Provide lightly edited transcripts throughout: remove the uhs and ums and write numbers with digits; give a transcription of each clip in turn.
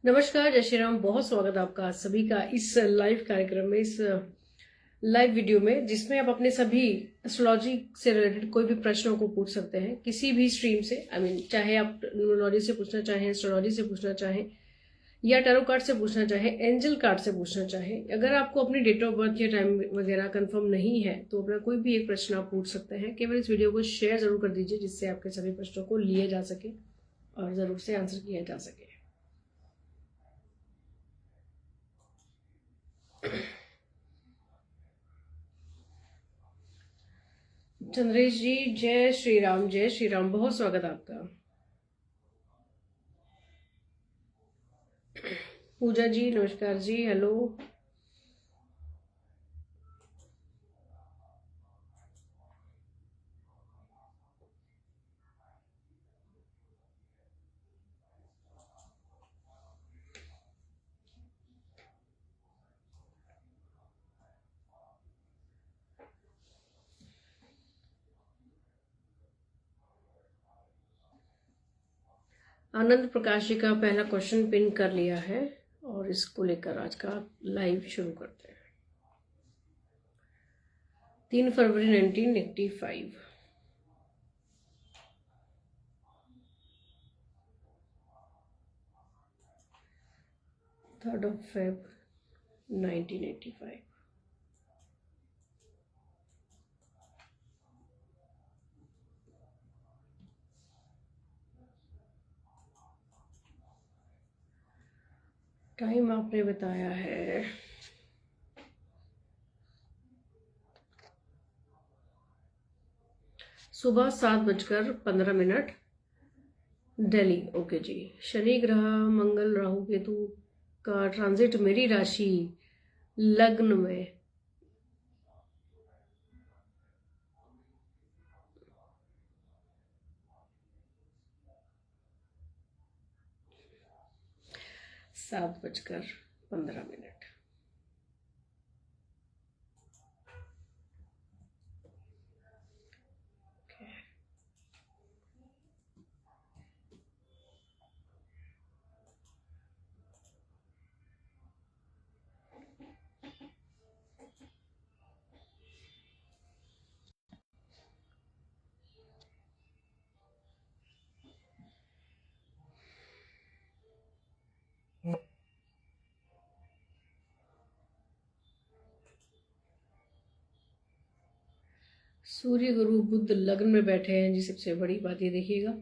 नमस्कार, जय श्री राम। बहुत स्वागत है आपका सभी का इस लाइव कार्यक्रम में, इस लाइव वीडियो में, जिसमें आप अपने सभी एस्ट्रोलॉजी से रिलेटेड कोई भी प्रश्नों को पूछ सकते हैं किसी भी स्ट्रीम से। चाहे आप न्यूमरोलॉजी से पूछना चाहें, एस्ट्रोलॉजी से पूछना चाहें, या टैरो कार्ड से पूछना चाहें, एंजल कार्ड से पूछना चाहें। अगर आपको अपनी डेट ऑफ बर्थ या टाइम वगैरह कंफर्म नहीं है तो अपना कोई भी एक प्रश्न आप पूछ सकते हैं। केवल इस वीडियो को शेयर जरूर कर दीजिए, जिससे आपके सभी प्रश्नों को लिए जा सके और जरूर से आंसर किया जा सके। चंद्रेश जी, जय श्री राम। जय श्री राम, बहुत स्वागत आपका। पूजा जी, नमस्कार जी, हेलो। आनंद प्रकाश जी का पहला क्वेश्चन पिन कर लिया है और इसको लेकर आज का लाइव शुरू करते हैं। 3 फरवरी 1985, 3 फेब 1985। टाइम आपने बताया है सुबह 7:15 दिल्ली। ओके जी। शनि ग्रह, मंगल, राहु, केतु का ट्रांजिट मेरी राशि लग्न में 7:15। सूर्य, गुरु, बुध लग्न में बैठे हैं जी। सबसे बड़ी बात ये देखिएगा,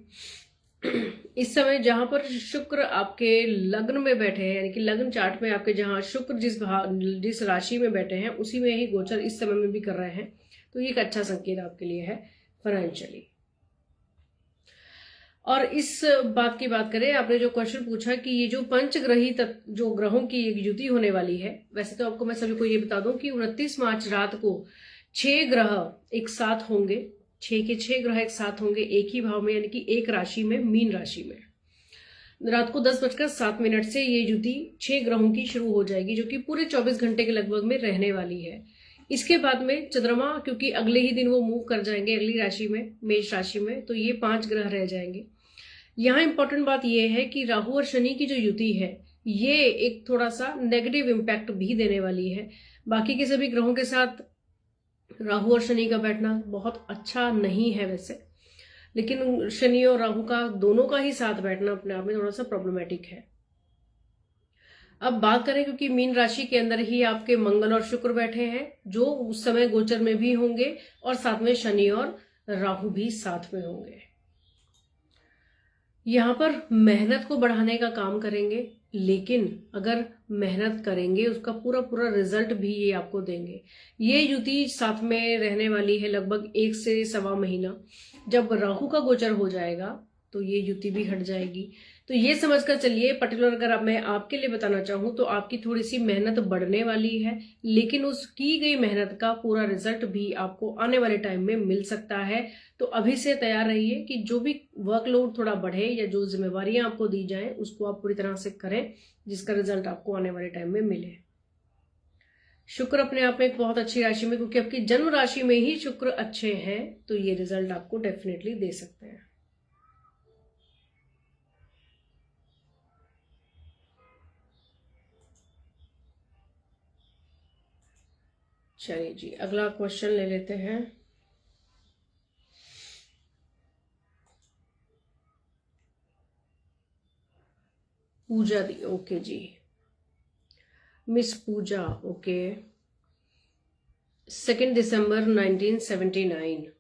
इस समय जहां पर शुक्र आपके लग्न में बैठे हैं, यानी कि लग्न चार्ट में आपके जहां शुक्र जिस राशि में बैठे हैं उसी में ही गोचर इस समय में भी कर रहे हैं, तो ये एक अच्छा संकेत आपके लिए है फाइनेंशियली। और इस बात की बात करें, आपने जो क्वेश्चन पूछा कि ये जो पंचग्रही जो ग्रहों की एक युति होने वाली है, वैसे तो आपको मैं सभी को ये बता दूं कि 29 मार्च रात को 6 ग्रह एक साथ होंगे। 6 ग्रह एक साथ होंगे एक ही भाव में, यानी कि एक राशि में, मीन राशि में। रात को 10:07 से ये युति 6 ग्रहों की शुरू हो जाएगी, जो कि पूरे 24 घंटे के लगभग में रहने वाली है। इसके बाद में चंद्रमा, क्योंकि अगले ही दिन वो मूव कर जाएंगे अगली राशि में, मेष राशि में, तो ये 5 ग्रह रह जाएंगे। यहाँ इंपॉर्टेंट बात यह है कि राहु और शनि की जो युति है ये एक थोड़ा सा नेगेटिव इम्पैक्ट भी देने वाली है। बाकी के सभी ग्रहों के साथ राहु और शनि का बैठना बहुत अच्छा नहीं है वैसे, लेकिन शनि और राहु का दोनों का ही साथ बैठना अपने आप में थोड़ा सा प्रॉब्लमेटिक है। अब बात करें, क्योंकि मीन राशि के अंदर ही आपके मंगल और शुक्र बैठे हैं, जो उस समय गोचर में भी होंगे, और साथ में शनि और राहु भी साथ में होंगे। यहाँ पर मेहनत को बढ़ाने का काम करेंगे, लेकिन अगर मेहनत करेंगे उसका पूरा पूरा रिजल्ट भी ये आपको देंगे। ये युति साथ में रहने वाली है लगभग 1 से सवा महीना। जब राहु का गोचर हो जाएगा तो ये युति भी हट जाएगी। तो ये समझकर चलिए, पर्टिकुलर अगर अब मैं आपके लिए बताना चाहूँ तो आपकी थोड़ी सी मेहनत बढ़ने वाली है, लेकिन उस की गई मेहनत का पूरा रिजल्ट भी आपको आने वाले टाइम में मिल सकता है। तो अभी से तैयार रहिए कि जो भी वर्कलोड थोड़ा बढ़े या जो जिम्मेवारियां आपको दी जाएं उसको आप पूरी तरह से करें, जिसका रिजल्ट आपको आने वाले टाइम में मिले। शुक्र अपने आप में एक बहुत अच्छी राशि में, क्योंकि आपकी जन्म राशि में ही शुक्र अच्छे हैं, तो ये रिजल्ट आपको डेफिनेटली दे सकते हैं। चलिए जी, अगला क्वेश्चन ले लेते हैं। पूजा दी, ओके जी, मिस पूजा, ओके। 2 दिसंबर 1979।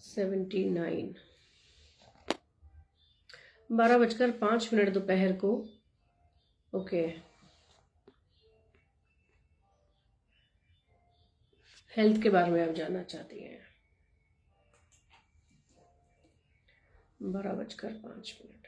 $79, 12:05 दोपहर को, ओके। हेल्थ के बारे में आप जानना चाहती हैं। 12:05।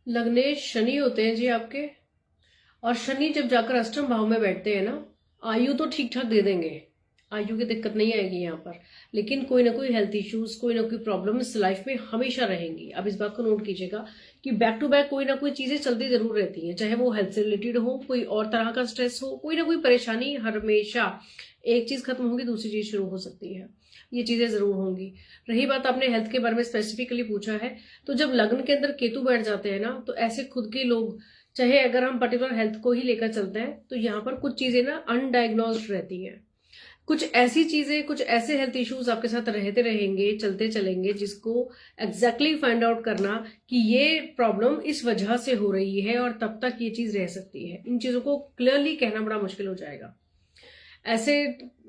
लग्नेश शनि होते हैं जी आपके, और शनि जब जाकर अष्टम भाव में बैठते हैं ना, आयु तो ठीक ठाक दे देंगे, आयु की दिक्कत नहीं आएगी यहाँ पर, लेकिन कोई ना कोई हेल्थ इश्यूज, कोई ना कोई प्रॉब्लम्स लाइफ में हमेशा रहेंगी। अब इस बात को नोट कीजिएगा कि बैक टू बैक कोई ना कोई चीजें चलती जरूर रहती हैं, चाहे वो हेल्थ से रिलेटेड हो, कोई और तरह का स्ट्रेस हो, कोई ना कोई परेशानी हमेशा, एक चीज खत्म होगी दूसरी चीज शुरू हो सकती है, ये चीजें जरूर होंगी। रही बात आपने हेल्थ के बारे में स्पेसिफिकली पूछा है, तो जब लग्न के अंदर केतु बैठ जाते हैं ना, तो ऐसे खुद के लोग, चाहे अगर हम पर्टिकुलर हेल्थ को ही लेकर चलते हैं, तो यहाँ पर कुछ चीजें ना अनडायग्नोज्ड रहती हैं, कुछ ऐसी चीजें, कुछ ऐसे हेल्थ इश्यूज आपके साथ रहते रहेंगे, चलते चलेंगे, जिसको एग्जैक्टली फाइंड आउट करना कि ये प्रॉब्लम इस वजह से हो रही है और तब तक ये चीज रह सकती है, इन चीजों को क्लियरली कहना बड़ा मुश्किल हो जाएगा। ऐसे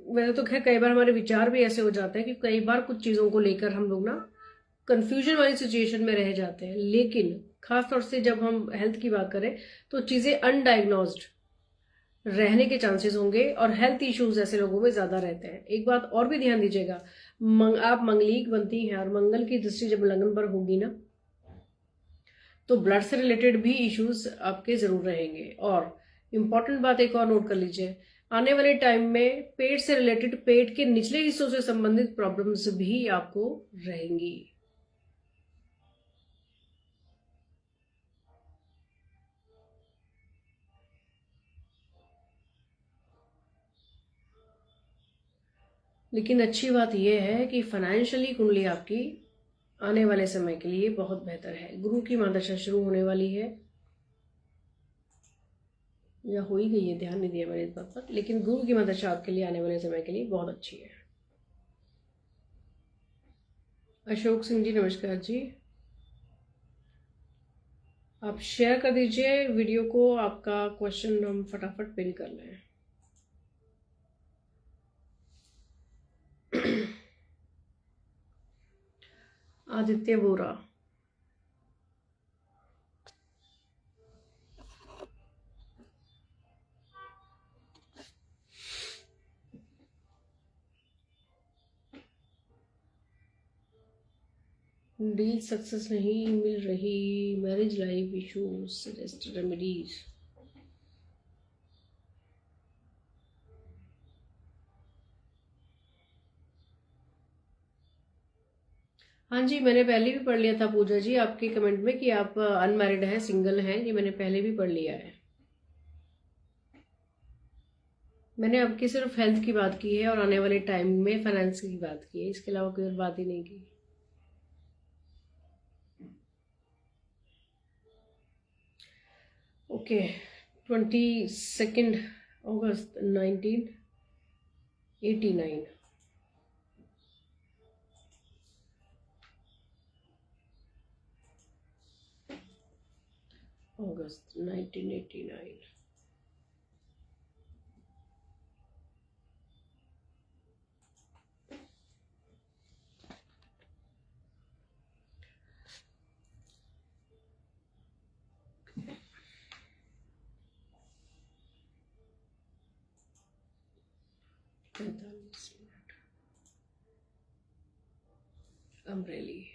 वैसे तो खैर कई बार हमारे विचार भी ऐसे हो जाते हैं कि कई बार कुछ चीजों को लेकर हम लोग ना कंफ्यूजन वाली सिचुएशन में रह जाते हैं, लेकिन खासतौर से जब हम हेल्थ की बात करें तो चीजें अनडायग्नोज्ड रहने के चांसेस होंगे और हेल्थ इश्यूज ऐसे लोगों में ज्यादा रहते हैं। एक बात और भी ध्यान दीजिएगा, आप मंगलिक बनती हैं और मंगल की दृष्टि जब लग्न पर होगी ना, तो ब्लड से रिलेटेड भी इश्यूज आपके जरूर रहेंगे। और इम्पॉर्टेंट बात एक और नोट कर लीजिए, आने वाले टाइम में पेट से रिलेटेड, पेट के निचले हिस्सों से संबंधित प्रॉब्लम्स भी आपको रहेंगी। लेकिन अच्छी बात यह है कि फाइनेंशियली कुंडली आपकी आने वाले समय के लिए बहुत बेहतर है। गुरु की महादशा शुरू होने वाली है, या हो ही गई है, ध्यान नहीं दिया मैंने इस बात पर, लेकिन गुरु की महादशा आपके लिए आने वाले समय के लिए बहुत अच्छी है। अशोक सिंह जी नमस्कार जी, आप शेयर कर दीजिए वीडियो को, आपका क्वेश्चन हम फटाफट पिन कर लें। आदित्य वोरा, डील सक्सेस नहीं मिल रही, marriage life issues, suggest remedies. हाँ जी, मैंने पहले भी पढ़ लिया था पूजा जी आपके कमेंट में कि आप अनमैरिड हैं, सिंगल हैं, ये मैंने पहले भी पढ़ लिया है। मैंने आपकी सिर्फ हेल्थ की बात की है और आने वाले टाइम में फाइनेंस की बात की है, इसके अलावा कोई और बात ही नहीं की। ओके, 22 अगस्त 1989, अगस्त 1989। 45 मिनट अमरेली।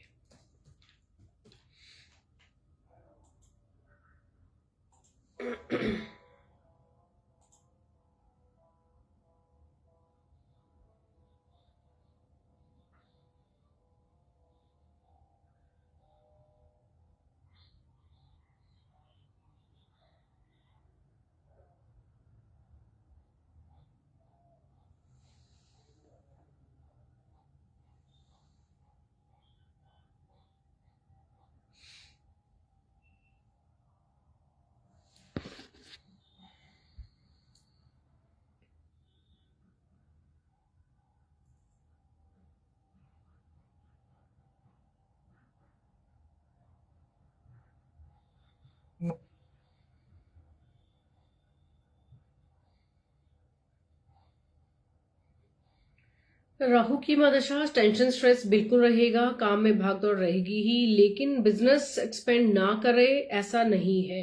राहु की महादशा टेंशन स्ट्रेस बिल्कुल रहेगा, काम में भाग दौड़ रहेगी ही, लेकिन बिजनेस एक्सपेंड ना करे ऐसा नहीं है।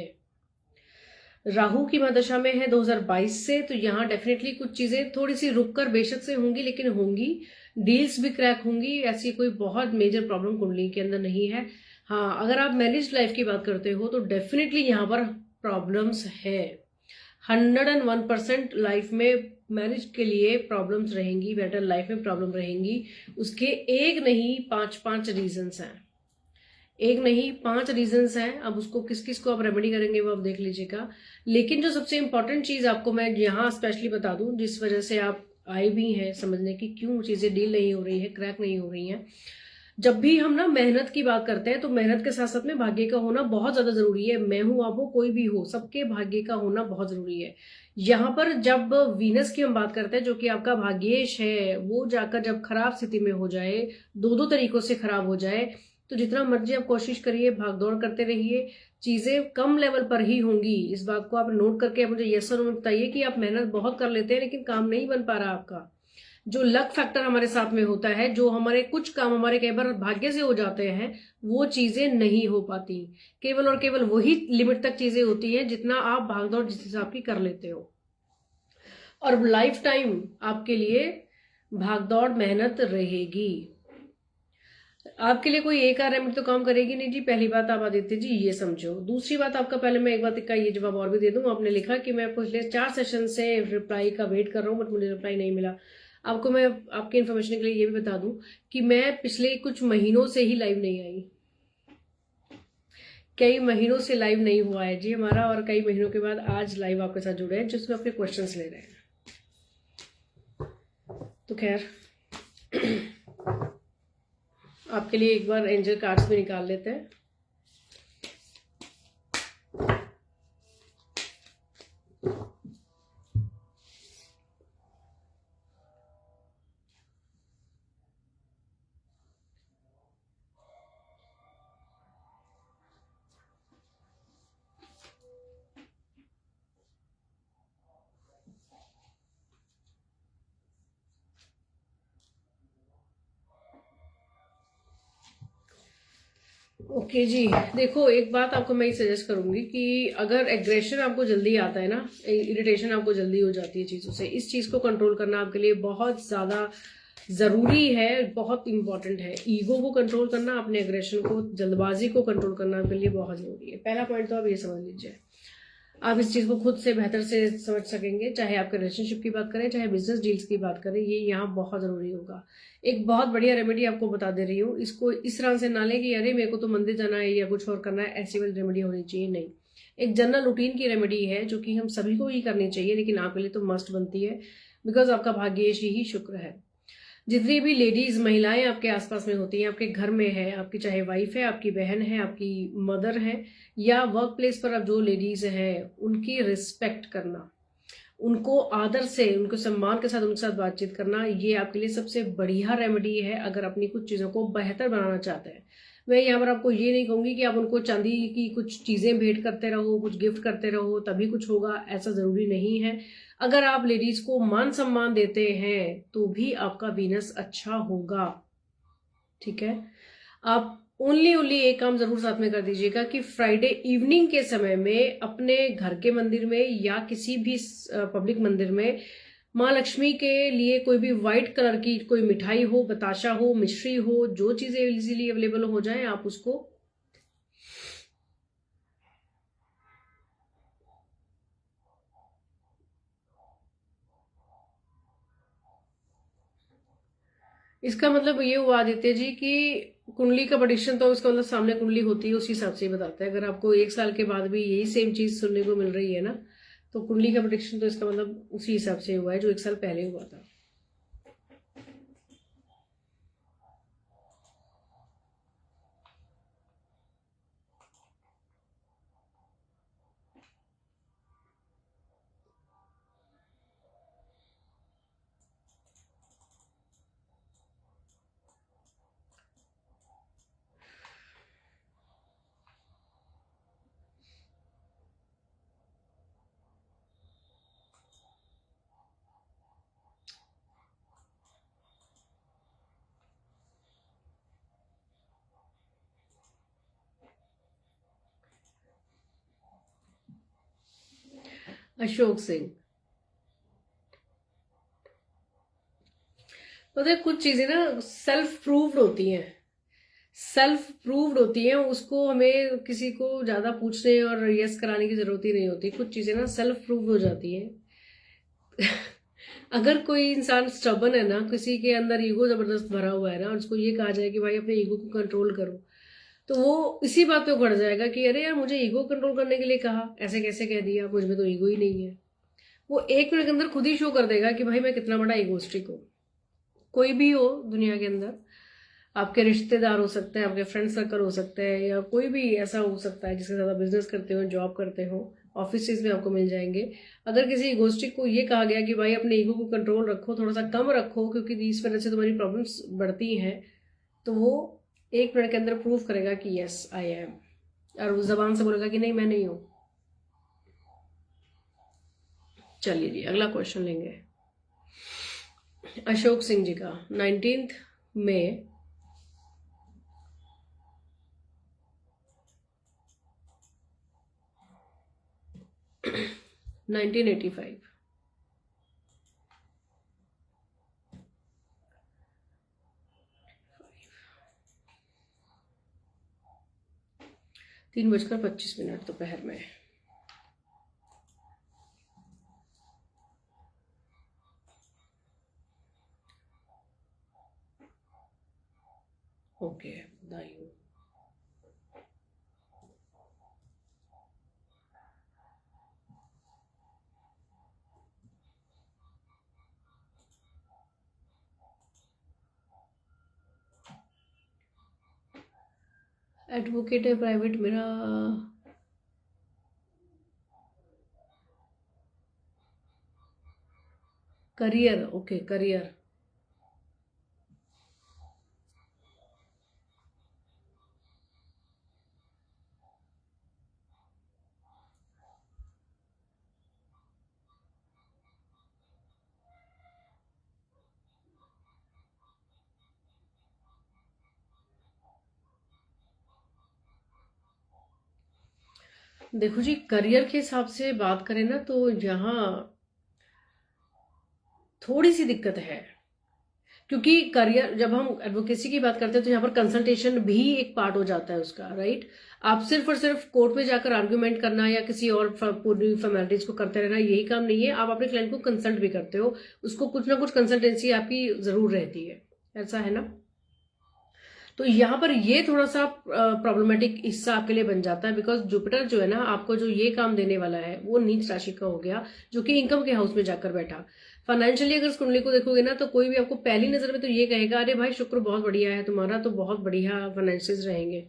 राहु की महादशा में है 2022 से, तो यहाँ डेफिनेटली कुछ चीजें थोड़ी सी रुक कर बेशक से होंगी, लेकिन होंगी। डील्स भी क्रैक होंगी, ऐसी कोई बहुत मेजर प्रॉब्लम कुंडली के अंदर नहीं है। हाँ, अगर आप मैरिज लाइफ की बात करते हो तो डेफिनेटली यहाँ पर प्रॉब्लम्स है। 101% लाइफ में मैरिज के लिए प्रॉब्लम्स रहेंगी, बेटर लाइफ में प्रॉब्लम रहेंगी। उसके एक नहीं पांच रीजंस हैं, एक नहीं 5 रीजंस हैं। अब उसको किस किस को आप रेमेडी करेंगे वो आप देख लीजिएगा। लेकिन जो सबसे इंपॉर्टेंट चीज आपको मैं यहाँ स्पेशली बता दूं, जिस वजह से आप आए भी हैं समझने की क्यों चीजें डील नहीं हो रही है, क्रैक नहीं हो रही हैं। जब भी हम ना मेहनत की बात करते हैं तो मेहनत के साथ साथ में भाग्य का होना बहुत ज्यादा जरूरी है। मैं हूं, आप हो, कोई भी हो, सबके भाग्य का होना बहुत जरूरी है। यहाँ पर जब वीनस की हम बात करते हैं, जो कि आपका भाग्येश है, वो जाकर जब खराब स्थिति में हो जाए, दो तरीकों से खराब हो जाए, तो जितना मर्जी आप कोशिश करिए, भाग दौड़ करते रहिए, चीजें कम लेवल पर ही होंगी। इस बात को आप नोट करके मुझे यस और नो बताइए कि आप मेहनत बहुत कर लेते हैं लेकिन काम नहीं बन पा रहा आपका। जो लक फैक्टर हमारे साथ में होता है, जो हमारे कुछ काम हमारे कई बार भाग्य से हो जाते हैं, वो चीजें नहीं हो पाती। केवल और केवल वही लिमिट तक चीजें होती हैं जितना आप भागदौड़ जिस हिसाब की कर लेते हो। और लाइफ टाइम आपके लिए भागदौड़ मेहनत रहेगी। आपके लिए कोई एक रेमेडी तो काम करेगी नहीं जी, पहली बात आप आदित्य जी ये समझो। दूसरी बात, आपका पहले मैं एक बात का ये जवाब और भी दे दूं। आपने लिखा कि मैं पिछले 4 सेशन से रिप्लाई का वेट कर रहा हूं बट मुझे रिप्लाई नहीं मिला। आपको मैं आपके इन्फॉर्मेशन के लिए ये भी बता दूं कि मैं पिछले कुछ महीनों से ही लाइव नहीं आई, कई महीनों से लाइव नहीं हुआ है जी हमारा, और कई महीनों के बाद आज लाइव आपके साथ जुड़े हैं जिसमें अपने क्वेश्चंस ले रहे हैं। तो खैर आपके लिए एक बार एंजल कार्ड्स भी निकाल लेते हैं। ओके जी, देखो एक बात आपको मैं सजेस्ट करूंगी कि अगर एग्रेशन आपको जल्दी आता है ना, इरिटेशन आपको जल्दी हो जाती है चीज़ों से, इस चीज़ को कंट्रोल करना आपके लिए बहुत ज़्यादा ज़रूरी है, बहुत इंपॉर्टेंट है। ईगो को कंट्रोल करना, अपने एग्रेशन को, जल्दबाजी को कंट्रोल करना आपके लिए बहुत ज़रूरी है। पहला पॉइंट तो आप ये समझ लीजिए, आप इस चीज़ को खुद से बेहतर से समझ सकेंगे, चाहे आपके रिलेशनशिप की बात करें, चाहे बिजनेस डील्स की बात करें, ये यहाँ बहुत ज़रूरी होगा। एक बहुत बढ़िया रेमेडी आपको बता दे रही हूँ, इसको इस तरह से ना लें कि अरे मेरे को तो मंदिर जाना है या कुछ और करना है, ऐसी वाली रेमेडी होनी चाहिए, नहीं। एक जनरल रूटीन की रेमेडी है जो कि हम सभी को ही करनी चाहिए, लेकिन आपके लिए तो मस्ट बनती है, बिकॉज आपका भाग्येश ही शुक्र है। जितनी भी लेडीज महिलाएं आपके आसपास में होती हैं, आपके घर में है, आपकी चाहे वाइफ है, आपकी बहन है, आपकी मदर है, या वर्क प्लेस पर अब जो लेडीज हैं, उनकी रिस्पेक्ट करना, उनको आदर से, उनको सम्मान के साथ उनके साथ बातचीत करना, ये आपके लिए सबसे बढ़िया रेमेडी है अगर अपनी कुछ चीज़ों को बेहतर बनाना चाहते हैं। मैं यहाँ पर आपको ये नहीं कहूँगी कि आप उनको चांदी की कुछ चीज़ें भेंट करते रहो, कुछ गिफ्ट करते रहो तभी कुछ होगा, ऐसा ज़रूरी नहीं है। अगर आप लेडीज को मान सम्मान देते हैं तो भी आपका वीनस अच्छा होगा, ठीक है। आप ओनली एक काम जरूर साथ में कर दीजिएगा कि फ्राइडे इवनिंग के समय में अपने घर के मंदिर में या किसी भी पब्लिक मंदिर में माँ लक्ष्मी के लिए कोई भी व्हाइट कलर की कोई मिठाई हो, बताशा हो, मिश्री हो, जो चीजें इजीली अवेलेबल हो जाए आप उसको इसका मतलब ये हुआ आदित्य जी कि कुंडली का प्रेडिक्शन तो उसका मतलब सामने कुंडली होती है उसी हिसाब से ही बताता है। अगर आपको 1 साल के बाद भी यही सेम चीज सुनने को मिल रही है ना, तो कुंडली का प्रेडिक्शन तो इसका मतलब उसी हिसाब से हुआ है जो 1 साल पहले हुआ था। अशोक सिंह, पता है कुछ चीजें ना सेल्फ प्रूव्ड होती हैं, सेल्फ प्रूव्ड होती हैं, उसको हमें किसी को ज्यादा पूछने और यस कराने की जरूरत ही नहीं होती। कुछ चीजें ना सेल्फ प्रूव्ड हो जाती हैं। अगर कोई इंसान स्टबन है ना, किसी के अंदर ईगो जबरदस्त भरा हुआ है ना, और उसको ये कहा जाए कि भाई अपने ईगो को कंट्रोल करो, तो वो इसी बात पे उखड़ जाएगा कि अरे यार मुझे ईगो कंट्रोल करने के लिए कहा, ऐसे कैसे कह दिया, मुझ में तो ईगो ही नहीं है। वो 1 मिनट के अंदर खुद ही शो कर देगा कि भाई मैं कितना बड़ा ईगोस्टिक हूँ। कोई भी हो दुनिया के अंदर, आपके रिश्तेदार हो सकते हैं, आपके फ्रेंड सर्कल हो सकते हैं, या कोई भी ऐसा हो सकता है जिसके साथ आप बिजनेस करते हो, जॉब करते हो, ऑफिस में आपको मिल जाएंगे। अगर किसी ईगोस्टिक को ये कहा गया कि भाई अपने ईगो को कंट्रोल रखो, थोड़ा सा कम रखो, क्योंकि इस वजह से तुम्हारी प्रॉब्लम्स बढ़ती हैं, तो वो 1 मिनट के अंदर प्रूव करेगा कि यस आई एम, और उस जबान से बोलेगा कि नहीं मैं नहीं हूं। चलिए जी अगला क्वेश्चन लेंगे अशोक सिंह जी का। 19 मई 1985। 3:25 दोपहर में। ओके दायु, एडवोकेट है प्राइवेट मेरा। Career, okay career. देखो जी करियर के हिसाब से बात करें ना, तो यहाँ थोड़ी सी दिक्कत है, क्योंकि करियर जब हम एडवोकेसी की बात करते हैं तो यहाँ पर कंसल्टेशन भी एक पार्ट हो जाता है उसका, राइट। आप सिर्फ और सिर्फ कोर्ट में जाकर आर्ग्यूमेंट करना या किसी और पूरी फॉर्मेलिटीज को करते रहना यही काम नहीं है। आप अपने क्लाइंट को कंसल्ट भी करते हो, उसको कुछ ना कुछ कंसल्टेंसी आपकी जरूर रहती है, ऐसा है ना। तो यहाँ पर ये थोड़ा सा प्रॉब्लमेटिक हिस्सा आपके लिए बन जाता है, बिकॉज जुपिटर जो है ना आपको जो ये काम देने वाला है वो नीच राशि का हो गया, जो कि इनकम के हाउस में जाकर बैठा। फाइनेंशियली अगर इस कुंडली को देखोगे ना, तो कोई भी आपको पहली नजर में तो ये कहेगा अरे भाई शुक्र बहुत बढ़िया है तुम्हारा, तो बहुत बढ़िया फाइनेंशियल्स रहेंगे।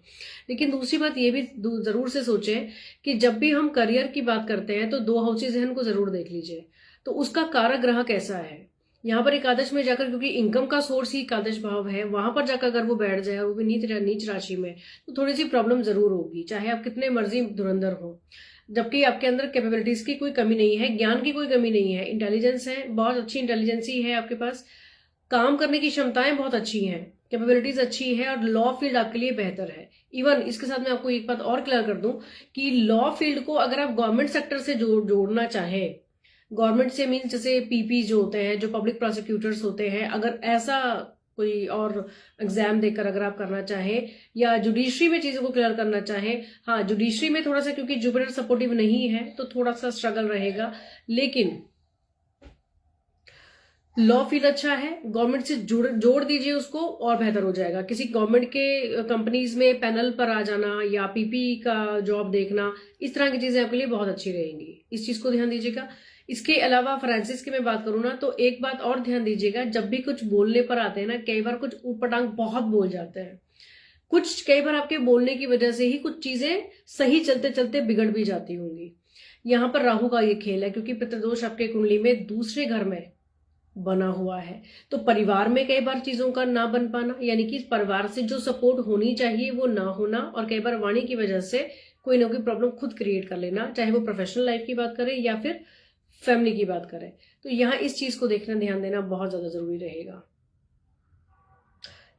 लेकिन दूसरी बात ये भी जरूर से सोचें कि जब भी हम करियर की बात करते हैं तो 2 हाउसेज हैं, उनको जरूर देख लीजिए, तो उसका कारक ग्रह कैसा है। यहाँ पर एकादश में जाकर, क्योंकि इनकम का सोर्स ही एकादश भाव है, वहां पर जाकर अगर वो बैठ जाए, वो भी नीच राशि में, तो थोड़ी सी प्रॉब्लम जरूर होगी, चाहे आप कितने मर्जी धुरंधर हो। जबकि आपके अंदर कैपेबिलिटीज की कोई कमी नहीं है, ज्ञान की कोई कमी नहीं है, इंटेलिजेंस है, बहुत अच्छी इंटेलिजेंसी है आपके पास, काम करने की क्षमताएं बहुत अच्छी हैं, कैपेबिलिटीज अच्छी है, और लॉ फील्ड आपके लिए बेहतर है। इवन इसके साथ मैं आपको एक बात और क्लियर कर दूं कि लॉ फील्ड को अगर आप गवर्नमेंट सेक्टर से जोड़ना चाहें गवर्नमेंट से मीन जैसे पीपी जो होते हैं, जो पब्लिक प्रोसिक्यूटर्स होते हैं, अगर ऐसा कोई और एग्जाम देकर अगर आप करना चाहें या जुडिशरी में चीजों को क्लियर करना चाहें, हाँ जुडिशरी में थोड़ा सा क्योंकि जुपिटर सपोर्टिव नहीं है तो थोड़ा सा स्ट्रगल रहेगा, लेकिन लॉ फील्ड अच्छा है, गवर्नमेंट से जोड़ दीजिए उसको और बेहतर हो जाएगा। किसी गवर्नमेंट के कंपनीज में पैनल पर आ जाना या पीपी का जॉब देखना, इस तरह की चीजें आपके लिए बहुत अच्छी रहेंगी, इस चीज को ध्यान दीजिएगा। इसके अलावा फ्रांसिस की मैं बात करूं ना, तो एक बात और ध्यान दीजिएगा, जब भी कुछ बोलने पर आते हैं ना, कई बार कुछ ऊटपटांग बहुत बोल जाते हैं, कुछ कई बार आपके बोलने की वजह से ही कुछ चीजें सही चलते चलते बिगड़ भी जाती होंगी। यहाँ पर राहु का ये खेल है, क्योंकि पितृदोष आपके कुंडली में दूसरे घर में बना हुआ है, तो परिवार में कई बार चीजों का ना बन पाना, यानी कि परिवार से जो सपोर्ट होनी चाहिए वो ना होना, और कई बार वाणी की वजह से कोई ना कोई प्रॉब्लम खुद क्रिएट कर लेना, चाहे वो प्रोफेशनल लाइफ की बात करें या फिर फैमिली की बात करें। तो यहाँ इस चीज को देखना, ध्यान देना बहुत ज्यादा जरूरी रहेगा।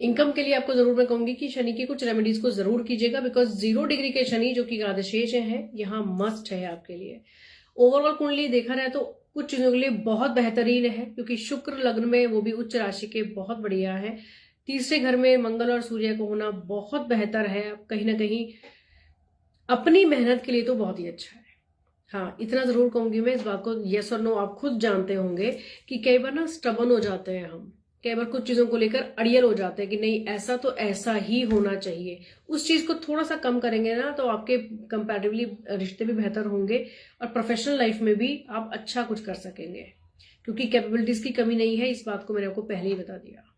इनकम के लिए आपको जरूर मैं कहूंगी कि शनि की कुछ रेमेडीज को जरूर कीजिएगा, बिकॉज 0 डिग्री के शनि जो कि आदेशेष है यहाँ मस्ट है आपके लिए। ओवरऑल कुंडली देखा जाए तो कुछ चीजों के लिए बहुत बेहतरीन है, क्योंकि शुक्र लग्न में, वो भी उच्च राशि के, बहुत बढ़िया है। तीसरे घर में मंगल और सूर्य को होना बहुत बेहतर है, कहीं ना कहीं अपनी मेहनत के लिए तो बहुत ही अच्छा है। हाँ इतना जरूर कहूंगी मैं इस बात को, यस और नो आप खुद जानते होंगे कि कई बार ना स्टबन हो जाते हैं हम, कई बार कुछ चीजों को लेकर अड़ियल हो जाते हैं कि नहीं ऐसा तो ऐसा ही होना चाहिए। उस चीज को थोड़ा सा कम करेंगे ना तो आपके कंपैरेटिवली रिश्ते भी बेहतर होंगे, और प्रोफेशनल लाइफ में भी आप अच्छा कुछ कर सकेंगे, क्योंकि कैपेबिलिटीज की कमी नहीं है, इस बात को मैंने आपको पहले ही बता दिया।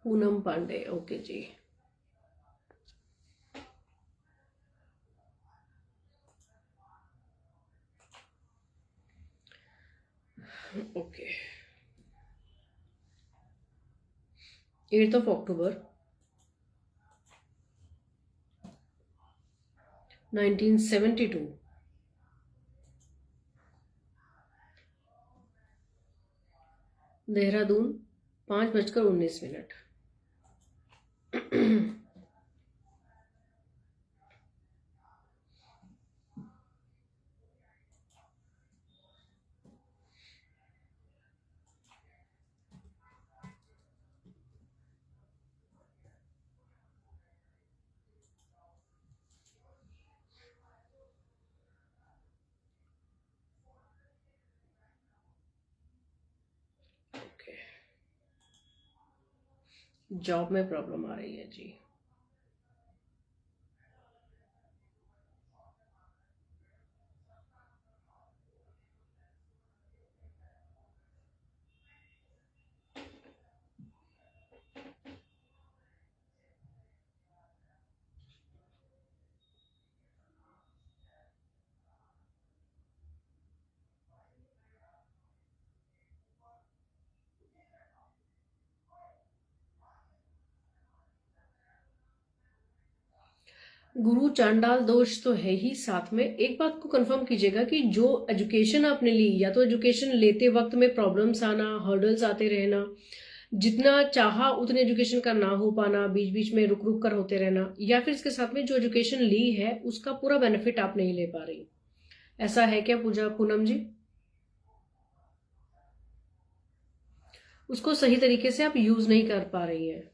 पूनम पांडे, ओके जी, ओके। 8 अक्टूबर 1972, देहरादून, 5:19। ओके, जॉब में प्रॉब्लम आ रही है जी। गुरु चांडाल दोष तो है ही, साथ में एक बात को कंफर्म कीजिएगा कि जो एजुकेशन आपने ली, या तो एजुकेशन लेते वक्त में प्रॉब्लम्स आना, हर्डल्स आते रहना, जितना चाहा उतने एजुकेशन का ना हो पाना, बीच बीच में रुक रुक कर होते रहना, या फिर इसके साथ में जो एजुकेशन ली है उसका पूरा बेनिफिट आप नहीं ले पा रही, ऐसा है क्या पूजा पूनम जी? उसको सही तरीके से आप यूज नहीं कर पा रही है।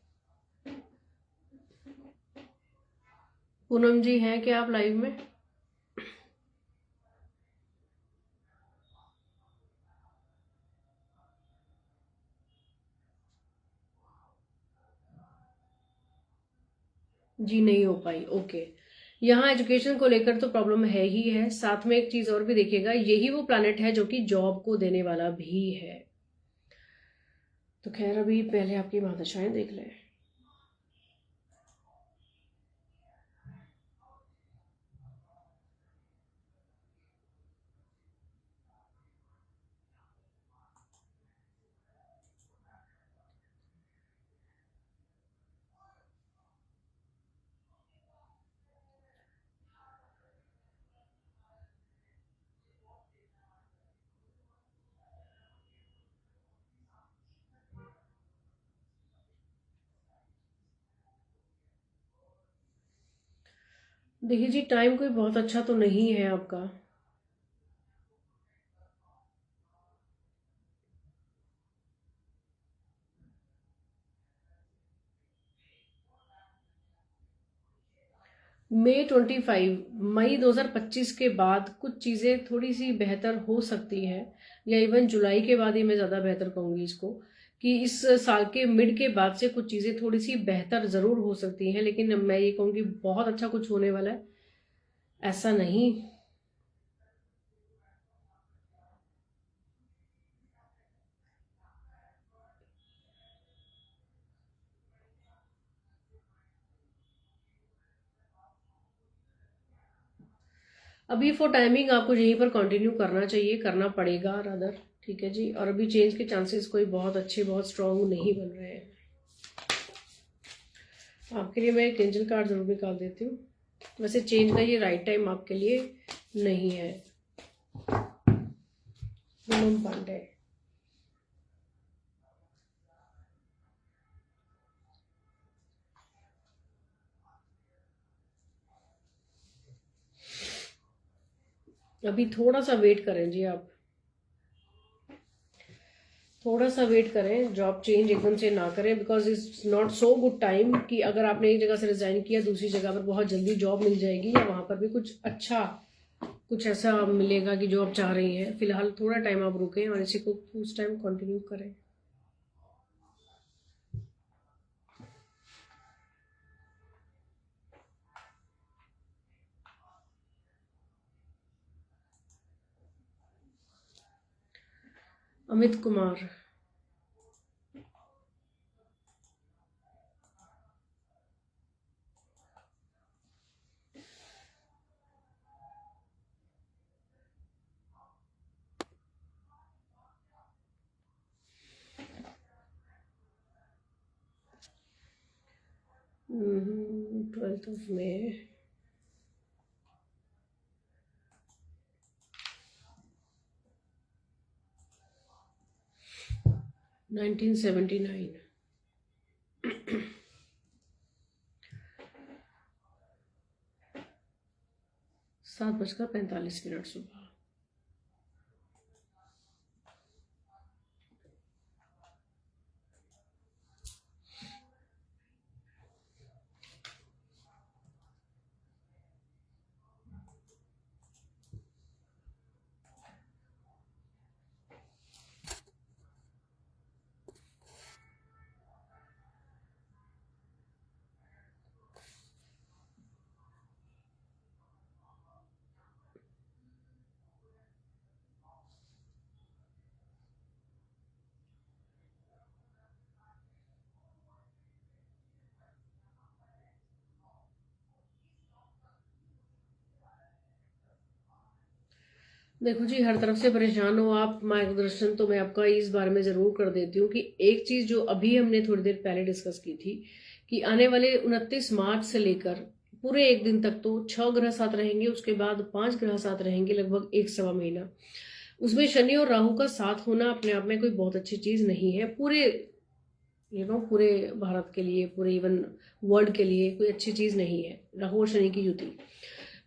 पूनम जी हैं क्या आप लाइव में? जी नहीं हो पाई, ओके। यहाँ एजुकेशन को लेकर तो प्रॉब्लम है ही है, साथ में एक चीज और भी देखिएगा, यही वो प्लैनेट है जो कि जॉब को देने वाला भी है। तो खैर अभी पहले आपकी महादशाएं देख लें। देखिए जी, टाइम कोई बहुत अच्छा तो नहीं है आपका। मई 2025 के बाद कुछ चीज़ें थोड़ी सी बेहतर हो सकती है, या इवन जुलाई के बाद ही मैं ज़्यादा बेहतर कहूँगी इसको, कि इस साल के मिड के बाद से कुछ चीज़ें थोड़ी सी बेहतर ज़रूर हो सकती हैं, लेकिन मैं ये कहूँगी बहुत अच्छा कुछ होने वाला है ऐसा नहीं। अभी फॉर टाइमिंग आपको यहीं पर कंटिन्यू करना चाहिए, करना पड़ेगा रादर। ठीक है जी, और अभी चेंज के चांसेस कोई बहुत अच्छे बहुत स्ट्रांग नहीं बन रहे हैं। आपके लिए मैं एक एंजल कार्ड जरूर निकाल देती हूँ। वैसे चेंज का ये राइट टाइम आपके लिए नहीं है। पूनम पांडे। अभी थोड़ा सा वेट करें जी आप, थोड़ा सा वेट करें, जॉब चेंज एकदम से ना करें, because it's not so good time कि अगर आपने एक जगह से रिजाइन किया दूसरी जगह पर बहुत जल्दी जॉब मिल जाएगी, या वहां पर भी कुछ अच्छा कुछ ऐसा मिलेगा कि जो आप चाह रही हैं। फिलहाल थोड़ा टाइम आप रुकें और इसी को उस टाइम कंटिन्यू करें। Amit Kumar. 12th of May। 1979। 7:45 सुबह। देखो जी, हर तरफ से परेशान हो आप, मार्गदर्शन तो मैं आपका इस बारे में ज़रूर कर देती हूँ कि एक चीज़ जो अभी हमने थोड़ी देर पहले डिस्कस की थी कि आने वाले 29 मार्च से लेकर पूरे एक दिन तक तो 6 ग्रह साथ रहेंगे, उसके बाद 5 ग्रह साथ रहेंगे, लगभग एक सवा महीना। उसमें शनि और राहु का साथ होना अपने आप में कोई बहुत अच्छी चीज़ नहीं है, पूरे पूरे भारत के लिए, पूरे इवन वर्ल्ड के लिए कोई अच्छी चीज़ नहीं है राहु और शनि की युति।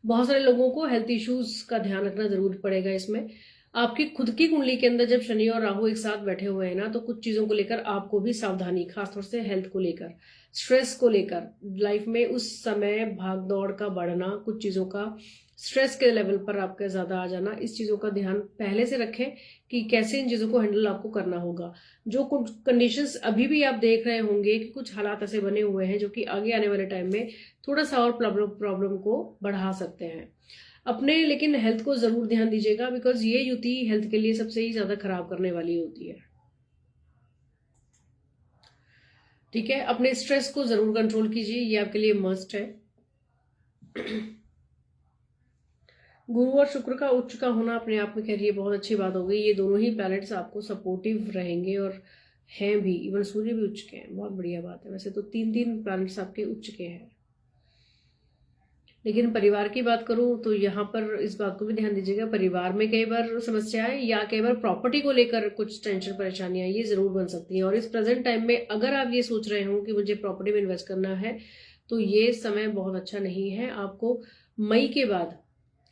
बहुत सारे लोगों को हेल्थ इश्यूज का ध्यान रखना जरूर पड़ेगा इसमें। आपकी खुद की कुंडली के अंदर जब शनि और राहु एक साथ बैठे हुए हैं ना, तो कुछ चीजों को लेकर आपको भी सावधानी, खासतौर से हेल्थ को लेकर, स्ट्रेस को लेकर, लाइफ में उस समय भाग दौड़ का बढ़ना, कुछ चीजों का स्ट्रेस के लेवल पर आपका ज्यादा आ जाना, इस चीजों का ध्यान पहले से रखें कि कैसे इन चीजों को हैंडल आपको करना होगा। जो कुछ कंडीशंस अभी भी आप देख रहे होंगे कि कुछ हालात ऐसे बने हुए हैं जो कि आगे आने वाले टाइम में थोड़ा सा और प्रॉब्लम को बढ़ा सकते हैं अपने। लेकिन हेल्थ को जरूर ध्यान दीजिएगा, बिकॉज ये युति हेल्थ के लिए सबसे ही ज्यादा खराब करने वाली होती है। ठीक है, अपने स्ट्रेस को जरूर कंट्रोल कीजिए, ये आपके लिए मस्ट है। गुरु और शुक्र का उच्च का होना अपने आप में कह रही है बहुत अच्छी बात हो गई। ये दोनों ही प्लैनेट्स आपको सपोर्टिव रहेंगे और हैं भी, इवन सूर्य भी उच्च के हैं, बहुत बढ़िया बात है। वैसे तो तीन तीन प्लैनेट्स आपके उच्च के हैं, लेकिन परिवार की बात करूं तो यहाँ पर इस बात को भी ध्यान दीजिएगा, परिवार में कई बार समस्याएं या कई बार प्रॉपर्टी को लेकर कुछ टेंशन परेशानियां ये जरूर बन सकती हैं। और इस प्रेजेंट टाइम में अगर आप ये सोच रहे हो कि मुझे प्रॉपर्टी में इन्वेस्ट करना है, तो ये समय बहुत अच्छा नहीं है। आपको मई के बाद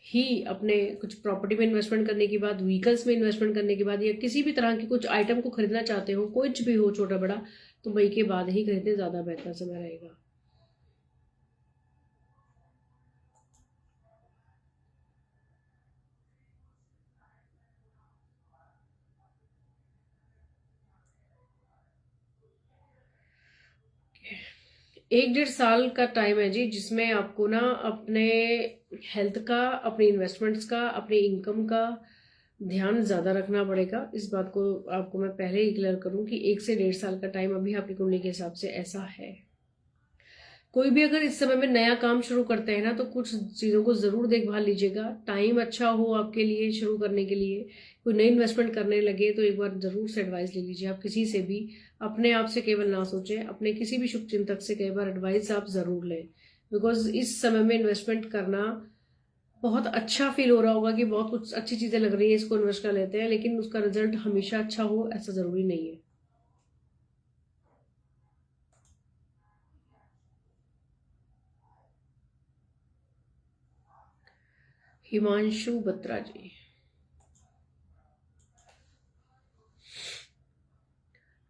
ही अपने कुछ प्रॉपर्टी में इन्वेस्टमेंट करने के बाद, व्हीकल्स में इन्वेस्टमेंट करने के बाद, या किसी भी तरह की कुछ आइटम को खरीदना चाहते हो, कुछ भी हो छोटा बड़ा, तो मई के बाद ही खरीदे, ज़्यादा बेहतर समय रहेगा। एक 1.5 साल का टाइम है जी, जिसमें आपको ना अपने हेल्थ का, अपने इन्वेस्टमेंट्स का, अपनी इनकम का ध्यान ज़्यादा रखना पड़ेगा। इस बात को आपको मैं पहले ही क्लियर करूं कि 1 से 1.5 साल का टाइम अभी आपकी कुंडली के हिसाब से ऐसा है। कोई भी अगर इस समय में नया काम शुरू करते हैं ना, तो कुछ चीज़ों को ज़रूर देखभाल लीजिएगा। टाइम अच्छा हो आपके लिए शुरू करने के लिए, कोई नई इन्वेस्टमेंट करने लगे तो एक बार ज़रूर से एडवाइस ले लीजिए आप किसी से भी। अपने आप से केवल ना सोचें, अपने किसी भी शुभ चिंतक से कई बार एडवाइस आप ज़रूर लें। बिकॉज इस समय में इन्वेस्टमेंट करना बहुत अच्छा फील हो रहा होगा कि बहुत कुछ अच्छी चीज़ें लग रही है, इसको इन्वेस्ट कर लेते हैं, लेकिन उसका रिजल्ट हमेशा अच्छा हो ऐसा ज़रूरी नहीं है। हिमांशु बत्रा जी,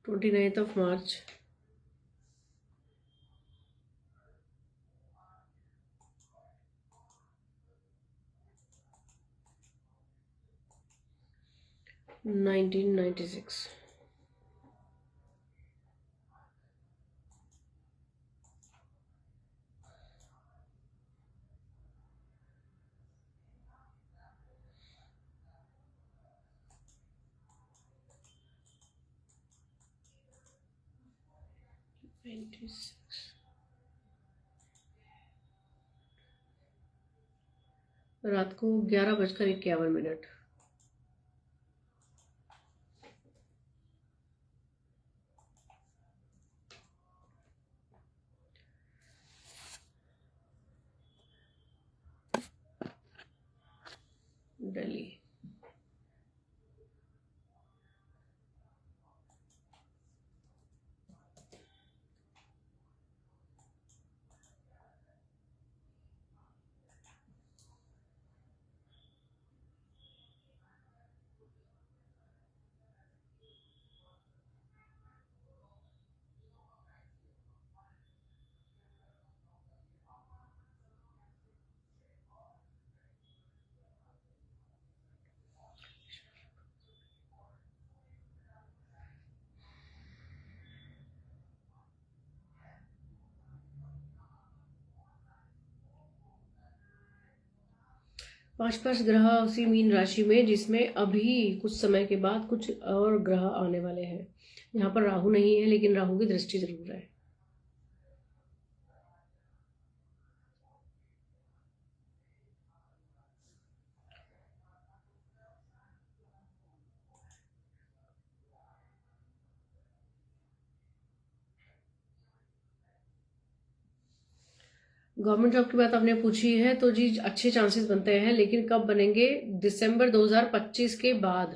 29 मार्च। नाइनटीन 96। रात को 11:51। दिल्ली। पांच ग्रह उसी मीन राशि में, जिसमें अभी कुछ समय के बाद कुछ और ग्रह आने वाले हैं। यहाँ पर राहु नहीं है, लेकिन राहु की दृष्टि जरूर है। गवर्नमेंट जॉब की बात आपने पूछी है, तो जी अच्छे चांसेस बनते हैं, लेकिन कब बनेंगे? दिसंबर 2025 के बाद।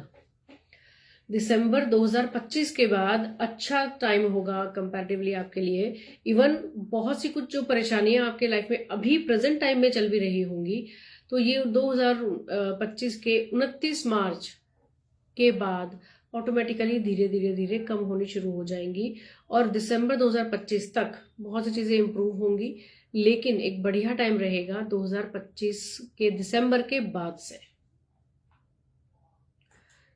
दिसंबर 2025 के बाद अच्छा टाइम होगा कंपैरेटिवली आपके लिए। इवन बहुत सी कुछ जो परेशानियां आपके लाइफ में अभी प्रेजेंट टाइम में चल भी रही होंगी, तो ये 2025 के 29 मार्च के बाद ऑटोमेटिकली धीरे धीरे धीरे कम होनी शुरू हो जाएंगी, और दिसंबर 2025 तक बहुत सी चीज़ें इंप्रूव होंगी। लेकिन एक बढ़िया टाइम रहेगा 2025 के दिसंबर के बाद से।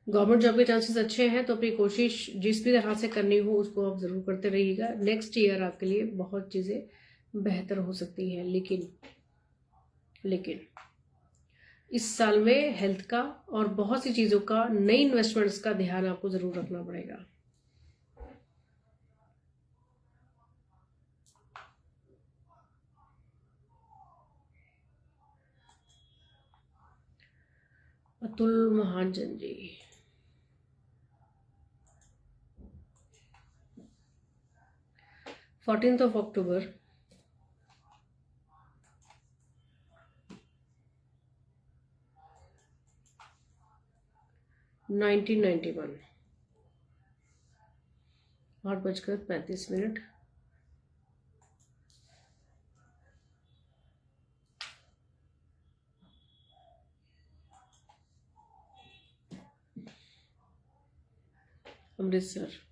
गवर्नमेंट जॉब के चांसेस अच्छे हैं, तो अपनी कोशिश जिस भी तरह से करनी हो उसको आप ज़रूर करते रहिएगा। नेक्स्ट ईयर आपके लिए बहुत चीज़ें बेहतर हो सकती हैं, लेकिन इस साल में हेल्थ का और बहुत सी चीज़ों का, नई इन्वेस्टमेंट्स का ध्यान आपको ज़रूर रखना पड़ेगा। अतुल महाजन जी, 14 अक्टूबर 1991, 8:35। अमृतसर।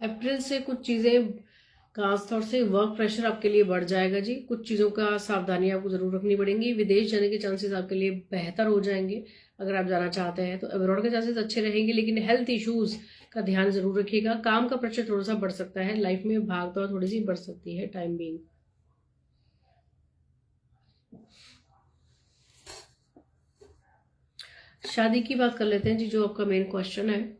अप्रैल से कुछ चीज़ें खास तौर से वर्क प्रेशर आपके लिए बढ़ जाएगा जी। कुछ चीज़ों का सावधानी आपको ज़रूर रखनी पड़ेंगी। विदेश जाने के चांसेस आपके लिए बेहतर हो जाएंगे। अगर आप जाना चाहते हैं तो अब्रॉड के चांसेस अच्छे रहेंगे, लेकिन हेल्थ इश्यूज़ का ध्यान ज़रूर रखिएगा। काम का प्रेशर थोड़ा सा बढ़ सकता है, लाइफ में भाग दौड़ थोड़ी सी बढ़ सकती है टाइम बीइंग। शादी की बात कर लेते हैं जी, जो आपका मेन क्वेश्चन है।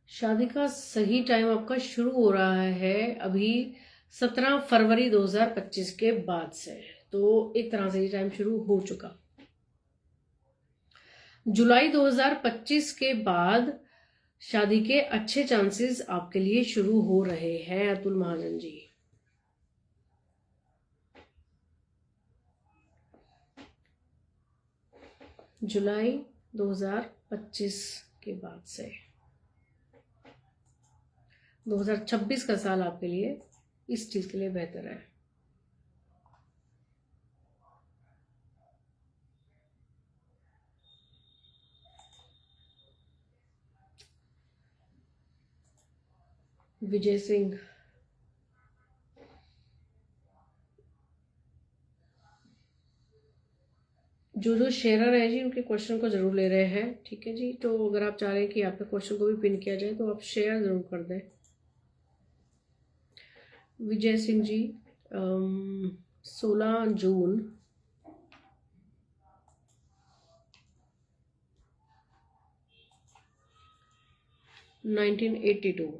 शादी का सही टाइम आपका शुरू हो रहा है अभी 17 फरवरी 2025 के बाद से। तो एक तरह से ये टाइम शुरू हो चुका। जुलाई 2025 के बाद शादी के अच्छे चांसेस आपके लिए शुरू हो रहे हैं अतुल महाजन जी। जुलाई 2025 के बाद से 2026 का साल आपके लिए इस चीज के लिए बेहतर है। विजय सिंह, जो शेयरर है जी उनके क्वेश्चन को जरूर ले रहे हैं, ठीक है जी। तो अगर आप चाह रहे हैं कि आपके क्वेश्चन को भी पिन किया जाए तो आप शेयर जरूर कर दें। विजय सिंह जी, 16 जून 1982,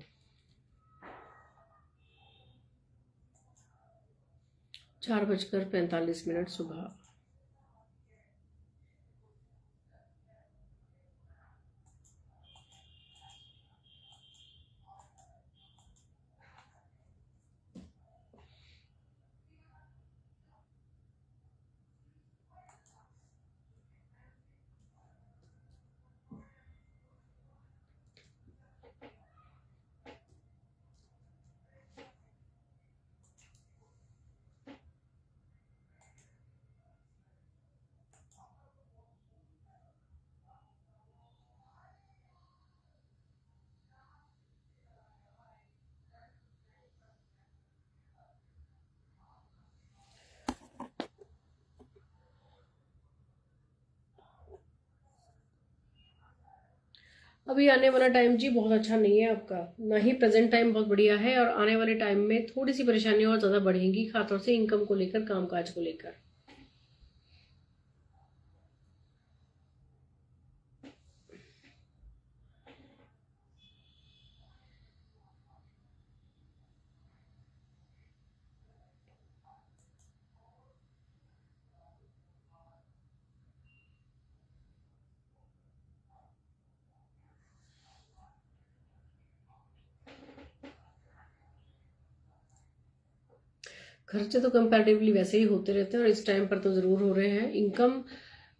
4:45 सुबह। अभी आने वाला टाइम जी बहुत अच्छा नहीं है आपका, ना ही प्रेजेंट टाइम बहुत बढ़िया है, और आने वाले टाइम में थोड़ी सी परेशानियां और ज़्यादा बढ़ेंगी, खासतौर से इनकम को लेकर, कामकाज को लेकर। खर्चे तो कंपैरेटिवली वैसे ही होते रहते हैं और इस टाइम पर तो ज़रूर हो रहे हैं। इनकम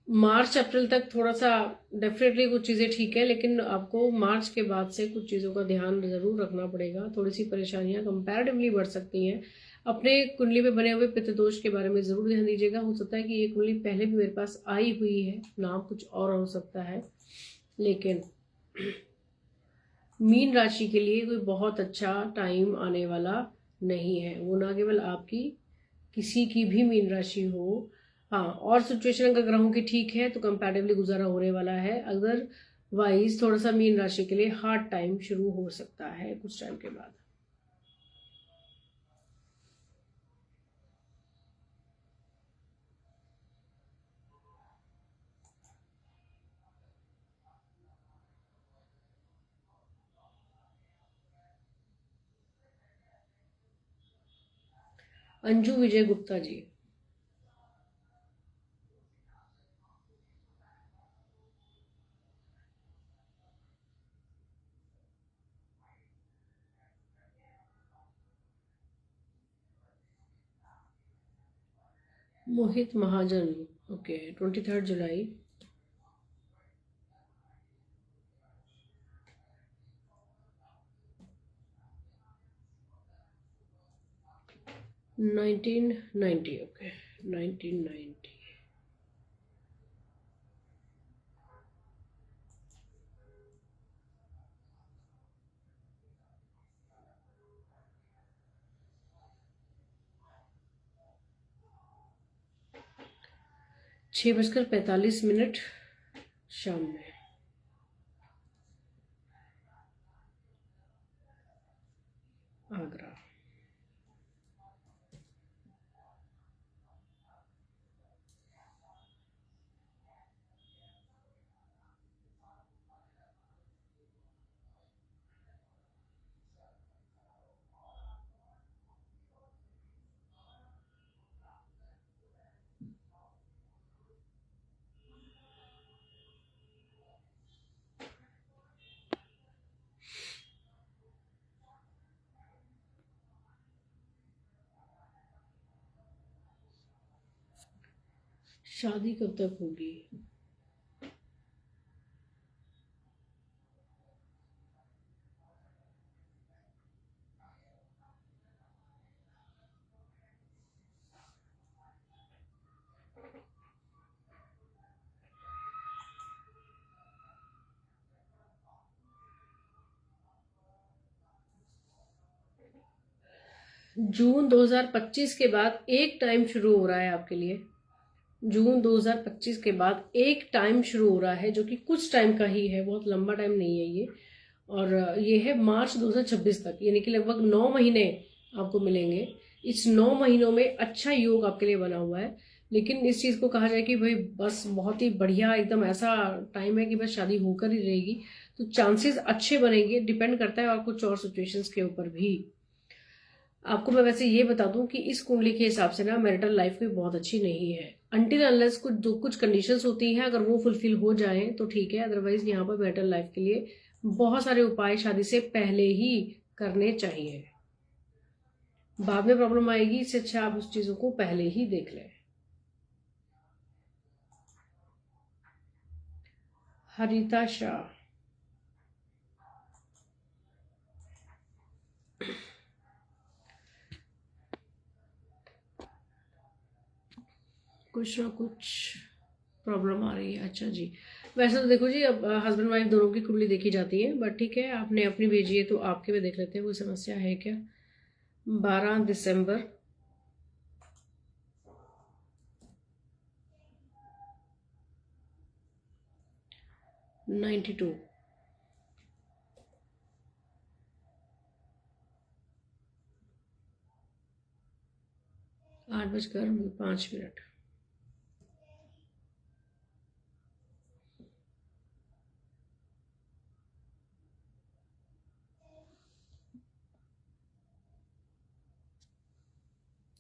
मार्च अप्रैल तक थोड़ा सा डेफिनेटली कुछ चीज़ें ठीक है, लेकिन आपको मार्च के बाद से कुछ चीज़ों का ध्यान ज़रूर रखना पड़ेगा। थोड़ी सी परेशानियां कंपैरेटिवली बढ़ सकती हैं। अपने कुंडली में बने हुए पितृदोष के बारे में ज़रूर ध्यान दीजिएगा। हो सकता है कि ये कुंडली पहले भी मेरे पास आई हुई है, नाम कुछ और हो सकता है, लेकिन मीन राशि के लिए कोई बहुत अच्छा टाइम आने वाला नहीं है। वो ना केवल आपकी, किसी की भी मीन राशि हो। हाँ, और सिचुएशन अगर ग्रहों की ठीक है तो कंपैरेटिवली गुजारा होने वाला है। अदरवाइज थोड़ा सा मीन राशि के लिए हार्ड टाइम शुरू हो सकता है कुछ टाइम के बाद। अंजू विजय गुप्ता जी। मोहित महाजन। ओके, 23 जुलाई। 1990। ओके, 1990। 6:45 शाम में। आगरा। शादी कब तक होगी? जून 2025 के बाद एक टाइम शुरू हो रहा है आपके लिए। जून 2025 के बाद एक टाइम शुरू हो रहा है जो कि कुछ टाइम का ही है, बहुत लंबा टाइम नहीं है ये। और ये है मार्च 2026 तक, यानी कि लगभग 9 महीने आपको मिलेंगे। इस 9 महीनों में अच्छा योग आपके लिए बना हुआ है। लेकिन इस चीज़ को कहा जाए कि भाई बस बहुत ही बढ़िया एकदम ऐसा टाइम है कि बस शादी होकर ही रहेगी, तो चांसेस अच्छे बनेंगे। डिपेंड करता है और कुछ और सिचुएशंस के ऊपर भी। आपको मैं वैसे ये बता दूं कि इस कुंडली के हिसाब से ना मैरिटल लाइफ भी बहुत अच्छी नहीं है। अनटिल अनलेस कुछ कंडीशंस होती हैं, अगर वो फुलफिल हो जाएं तो ठीक है, अदरवाइज यहाँ पर मैरिटल लाइफ के लिए बहुत सारे उपाय शादी से पहले ही करने चाहिए। बाद में प्रॉब्लम आएगी, इससे अच्छा आप उस चीजों को पहले ही देख लें। हरिता शाह। कुछ ना कुछ प्रॉब्लम आ रही है। अच्छा जी, वैसे तो देखो जी, अब हस्बैंड वाइफ दोनों की कुंडली देखी जाती है, बट ठीक है, आपने अपनी भेजी है तो आपके भी देख लेते हैं, कोई समस्या है क्या? 12 दिसंबर। 92। 8:05।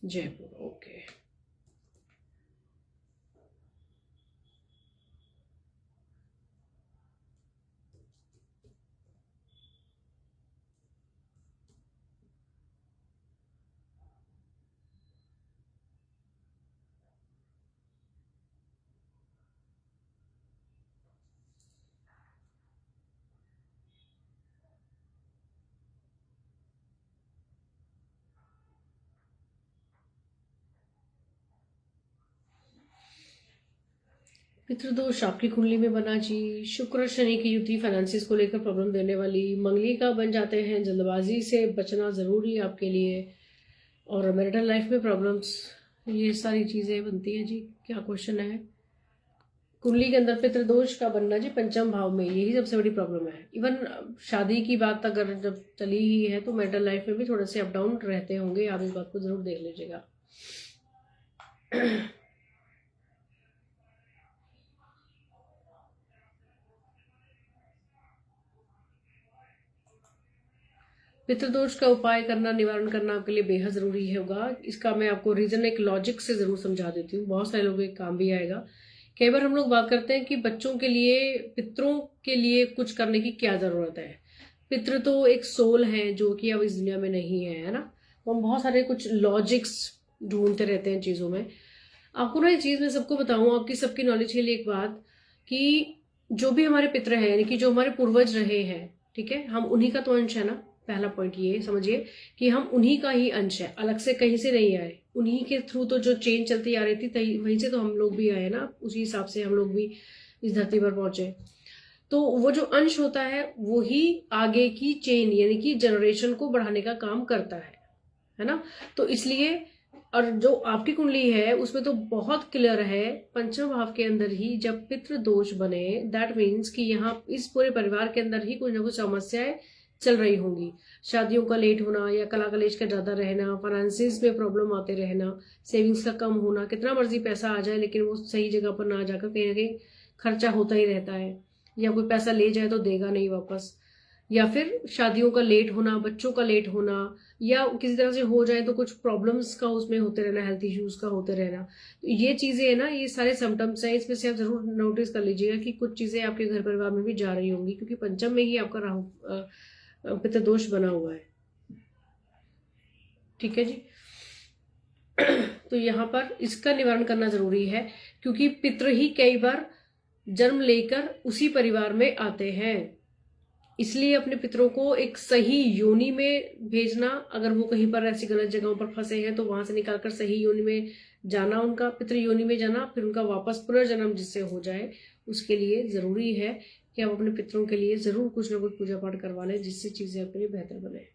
जयपुर। ओके। पितृदोष आपकी कुंडली में बना जी। शुक्र शनि की युति फाइनेंसिस को लेकर प्रॉब्लम देने वाली। मंगली का बन जाते हैं, जल्दबाजी से बचना जरूरी है आपके लिए। और मैरिटल लाइफ में प्रॉब्लम्स, ये सारी चीजें बनती हैं जी। क्या क्वेश्चन है? कुंडली के अंदर पितृदोष का बनना जी पंचम भाव में, यही सबसे बड़ी प्रॉब्लम है। इवन शादी की बात अगर जब चली ही है तो मैरिटल लाइफ में भी थोड़े से अप डाउन रहते होंगे, आप इस बात को जरूर देख लीजिएगा। पितृदोष का उपाय करना, निवारण करना आपके लिए बेहद जरूरी होगा। इसका मैं आपको रीजन एक लॉजिक से जरूर समझा देती हूँ, बहुत सारे लोगों के काम भी आएगा। कई बार हम लोग बात करते हैं कि बच्चों के लिए, पितरों के लिए कुछ करने की क्या जरूरत है। पितृ तो एक सोल है जो कि अब इस दुनिया में नहीं है ना। तो हम बहुत सारे कुछ लॉजिक्स ढूंढते रहते हैं चीजों में। आपको ना ये चीज मैं सबको बताऊं, आपकी सबकी नॉलेज के लिए एक बात, कि जो भी हमारे पितृ हैं, यानी कि जो हमारे पूर्वज रहे हैं, ठीक है, हम उन्हीं का तो अंश है ना। पहला पॉइंट ये समझिए कि हम उन्हीं का ही अंश है, अलग से कहीं से नहीं आए। उन्हीं के थ्रू तो जो चेन चलती आ रही थी वहीं से तो हम लोग भी आए ना, उसी हिसाब से हम लोग भी इस धरती पर पहुंचे। तो वो जो अंश होता है वो ही आगे की चेन यानी कि जनरेशन को बढ़ाने का काम करता है ना। तो इसलिए, और जो आपकी कुंडली है उसमें तो बहुत क्लियर है, पंचम भाव के अंदर ही जब पितृ दोष बने, दैट मीन्स कि यहाँ इस पूरे परिवार के अंदर ही कुछ ना कुछ समस्याएं चल रही होंगी। शादियों का लेट होना, या कला कलेश का ज्यादा रहना, फाइनेंसिस में प्रॉब्लम आते रहना, सेविंग्स का कम होना, कितना मर्जी पैसा आ जाए लेकिन वो सही जगह पर ना जाकर कहीं ना कहीं खर्चा होता ही रहता है, या कोई पैसा ले जाए तो देगा नहीं वापस, या फिर शादियों का लेट होना, बच्चों का लेट होना, या किसी तरह से हो जाए तो कुछ प्रॉब्लम्स का उसमें होते रहना, हेल्थ इश्यूज का होते रहना। तो ये चीजें है ना, ये सारे सिम्टम्स हैं। इसमें से आप जरूर नोटिस कर लीजिएगा कि कुछ चीजें आपके घर परिवार में भी जा रही होंगी, क्योंकि पंचम में ही आपका राहु पितृदोष बना हुआ है। ठीक है जी। तो यहाँ पर इसका निवारण करना जरूरी है, क्योंकि पितृ ही कई बार जन्म लेकर उसी परिवार में आते हैं। इसलिए अपने पितरों को एक सही योनि में भेजना, अगर वो कहीं पर ऐसी गलत जगहों पर फंसे हैं तो वहां से निकालकर सही योनि में जाना, उनका पितृ योनि में जाना, फिर उनका वापस पुनर्जन्म जिससे हो जाए, उसके लिए जरूरी है कि आप अपने पितरों के लिए जरूर कुछ ना कुछ पूजा पाठ करवा लें, जिससे चीजें आपके लिए बेहतर बने।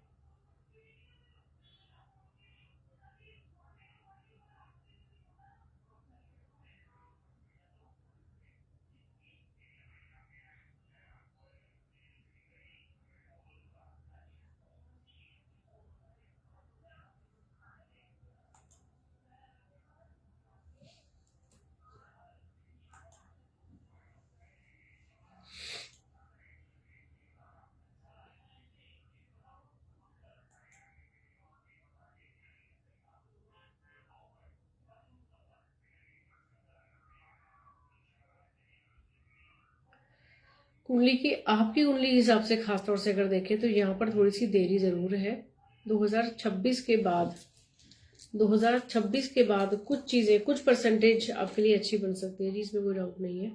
कुंडली की, आपकी कुंडली के हिसाब से खासतौर से अगर देखें तो यहाँ पर थोड़ी सी देरी जरूर है। 2026 के बाद, 2026 के बाद कुछ चीजें, कुछ परसेंटेज आपके लिए अच्छी बन सकती है जी, इसमें कोई डाउट नहीं है।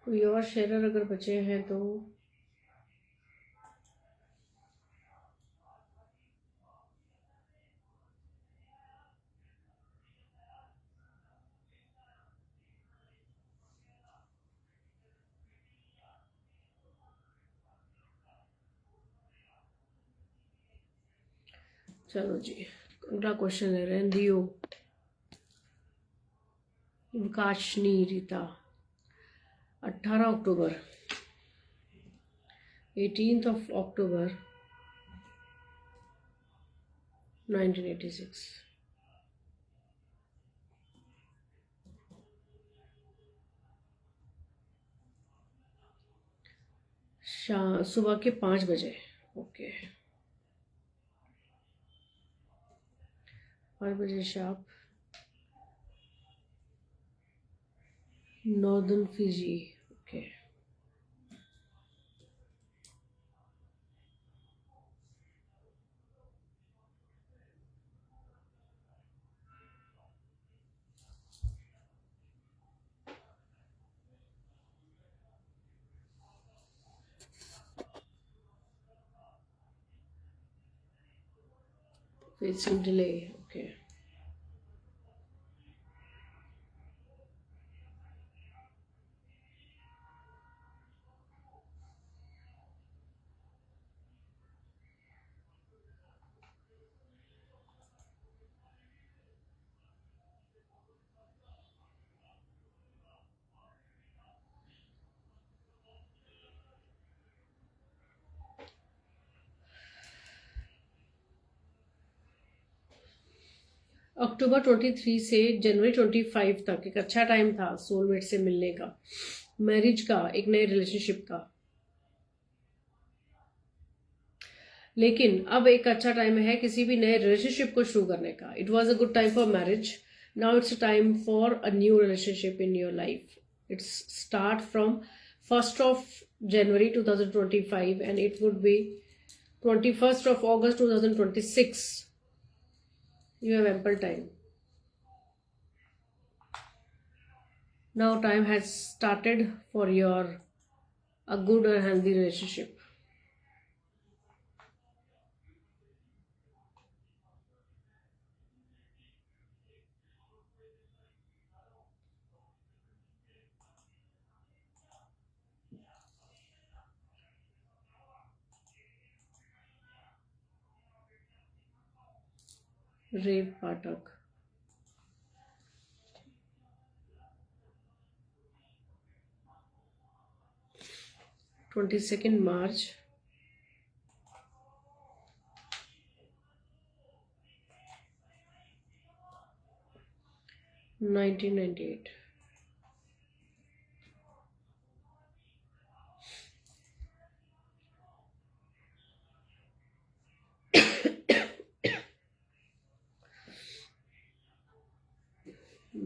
कोई और शेयर अगर बचे हैं तो चलो जी। अगला क्वेश्चन है रेंदियो विकाशनी रीता, 18 अक्टूबर, 18 अक्टूबर 1986, सुबह के 5 बजे। ओके, 5 बजे sharp, northern Fiji. Okay, facing delay. Okay, October 23 से जनवरी 25 तक एक अच्छा टाइम था सोलमेट से मिलने का, मैरिज का, एक नए रिलेशनशिप का। लेकिन अब एक अच्छा टाइम है किसी भी नए रिलेशनशिप को शुरू करने का। It was a good time for marriage, now it's a time for a new relationship in your life. It's start from 1st of January 2025 and it would be 21st of August 2026. You have ample time. Now time has started for your a good and healthy relationship. Rave Patak. 22nd March 1998.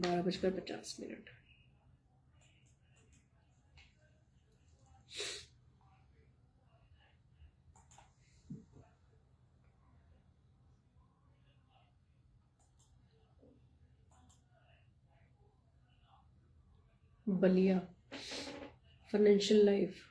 बारह बजकर 50 minute. Ballia, financial life.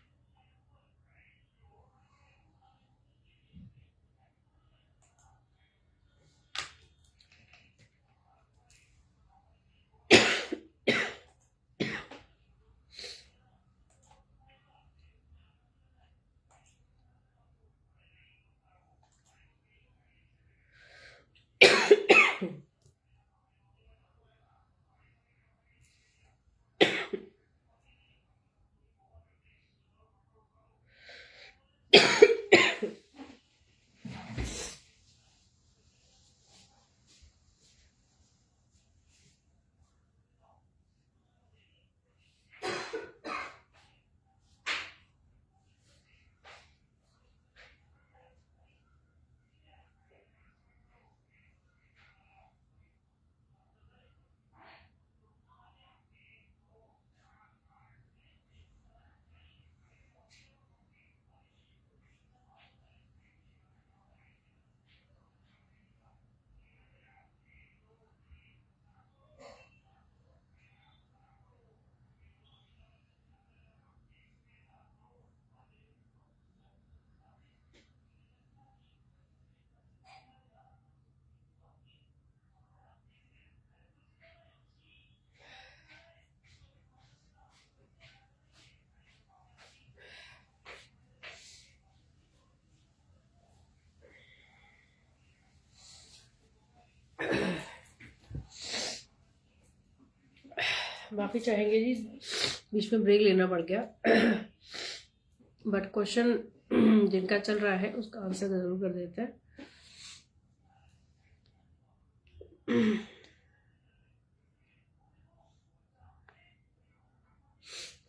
माफी चाहेंगे जी, बीच में break लेना पड़ गया। But question जिनका चल रहा है उसका आंसर जरूर कर देते हैं।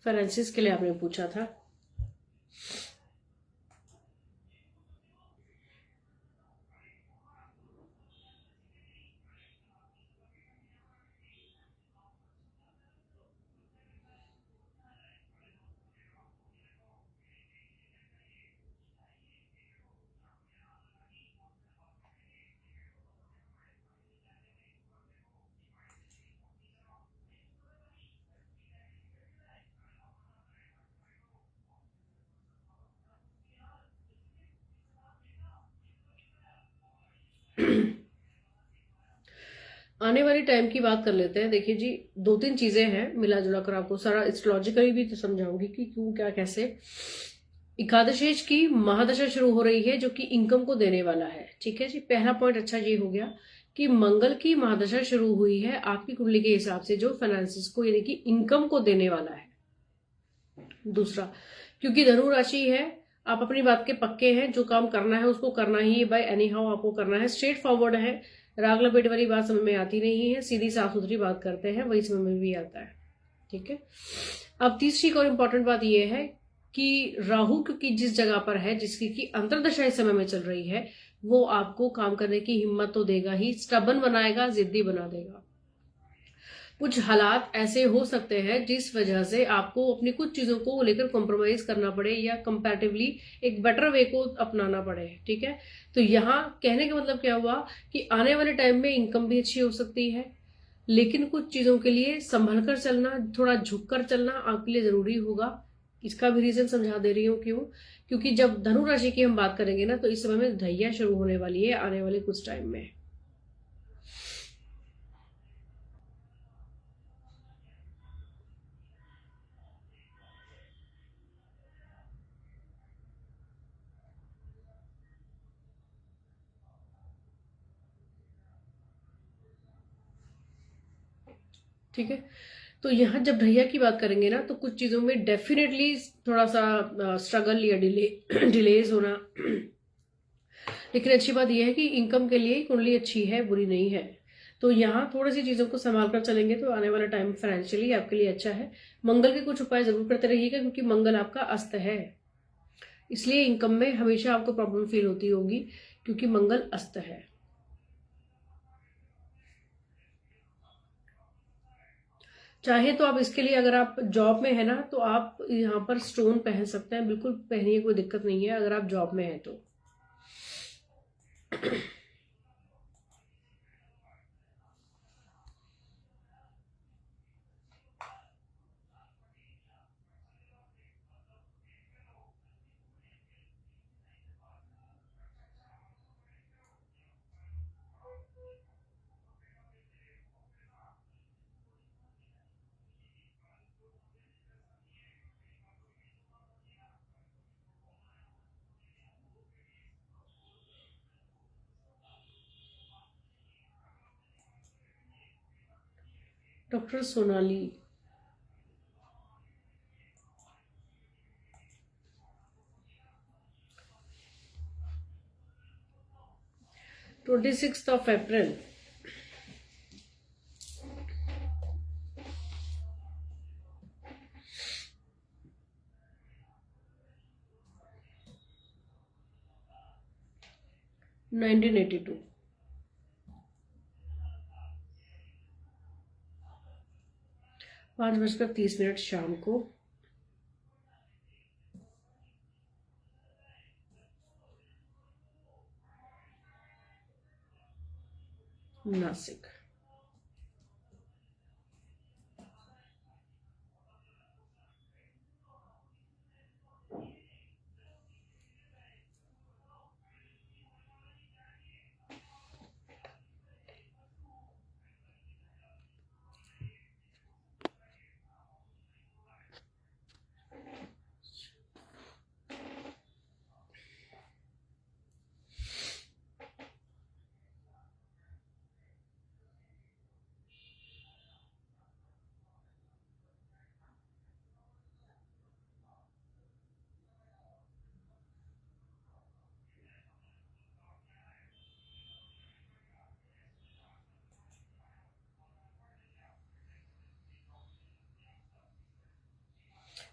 फ्रांसिस के लिए आपने पूछा था। आने वाली टाइम की बात कर लेते हैं। देखिए जी, 2-3 चीजें हैं मिला जुला कर, आपको सारा एस्ट्रोलॉजिकली भी तो समझाऊंगी कि क्यों क्या कैसे। एकादशेष की महादशा शुरू हो रही है जो कि इनकम को देने वाला है। ठीक है जी, पहला पॉइंट अच्छा ये हो गया कि मंगल की महादशा शुरू हुई है आपकी कुंडली के हिसाब से जो फाइनेंसिस को यानी कि इनकम को देने वाला है। दूसरा, क्योंकि धनु राशि है, आप अपनी बात के पक्के हैं, जो काम करना है उसको करना ही बाय एनी हाउ आपको करना है, स्ट्रेट फॉरवर्ड है, राग लपेट वाली बात समझ में आती नहीं है, सीधी साफ सुथरी बात करते हैं, वही समझ में भी आता है। ठीक है। अब तीसरी और इम्पोर्टेंट बात यह है कि राहु क्योंकि जिस जगह पर है, जिसकी की अंतर्दशा इस समय में चल रही है, वो आपको काम करने की हिम्मत तो देगा ही, स्टबन बनाएगा, जिद्दी बना देगा। कुछ हालात ऐसे हो सकते हैं जिस वजह से आपको अपनी कुछ चीजों को लेकर कॉम्प्रोमाइज करना पड़े या कंपैरेटिवली एक बेटर वे को अपनाना पड़े। ठीक है। तो यहाँ कहने का मतलब क्या हुआ कि आने वाले टाइम में इनकम भी अच्छी हो सकती है, लेकिन कुछ चीजों के लिए संभल कर चलना, थोड़ा झुक कर चलना आपके लिए जरूरी होगा। इसका भी रीजन समझा दे रही हूँ क्यों। क्योंकि जब धनु राशि की हम बात करेंगे ना, तो इस समय में ढैया शुरू होने वाली है आने वाले कुछ टाइम में। ठीक है। तो यहाँ जब ढैया की बात करेंगे ना, तो कुछ चीजों में डेफिनेटली थोड़ा सा स्ट्रगल या डिलेज होना, लेकिन अच्छी बात यह है कि इनकम के लिए कुंडली अच्छी है, बुरी नहीं है। तो यहाँ थोड़ी सी चीजों को संभाल कर चलेंगे तो आने वाला टाइम फाइनेंशियली आपके लिए अच्छा है। मंगल के कुछ उपाय जरूर करते रहिएगा, क्योंकि मंगल आपका अस्त है, इसलिए इनकम में हमेशा आपको प्रॉब्लम फील होती होगी, क्योंकि मंगल अस्त है। चाहे तो आप इसके लिए, अगर आप जॉब में है ना, तो आप यहाँ पर स्टोन पहन सकते हैं, बिल्कुल पहनिए, कोई दिक्कत नहीं है अगर आप जॉब में हैं तो। डॉक्टर सोनाली। April 26th. 1982। 5:30 शाम को नासिक।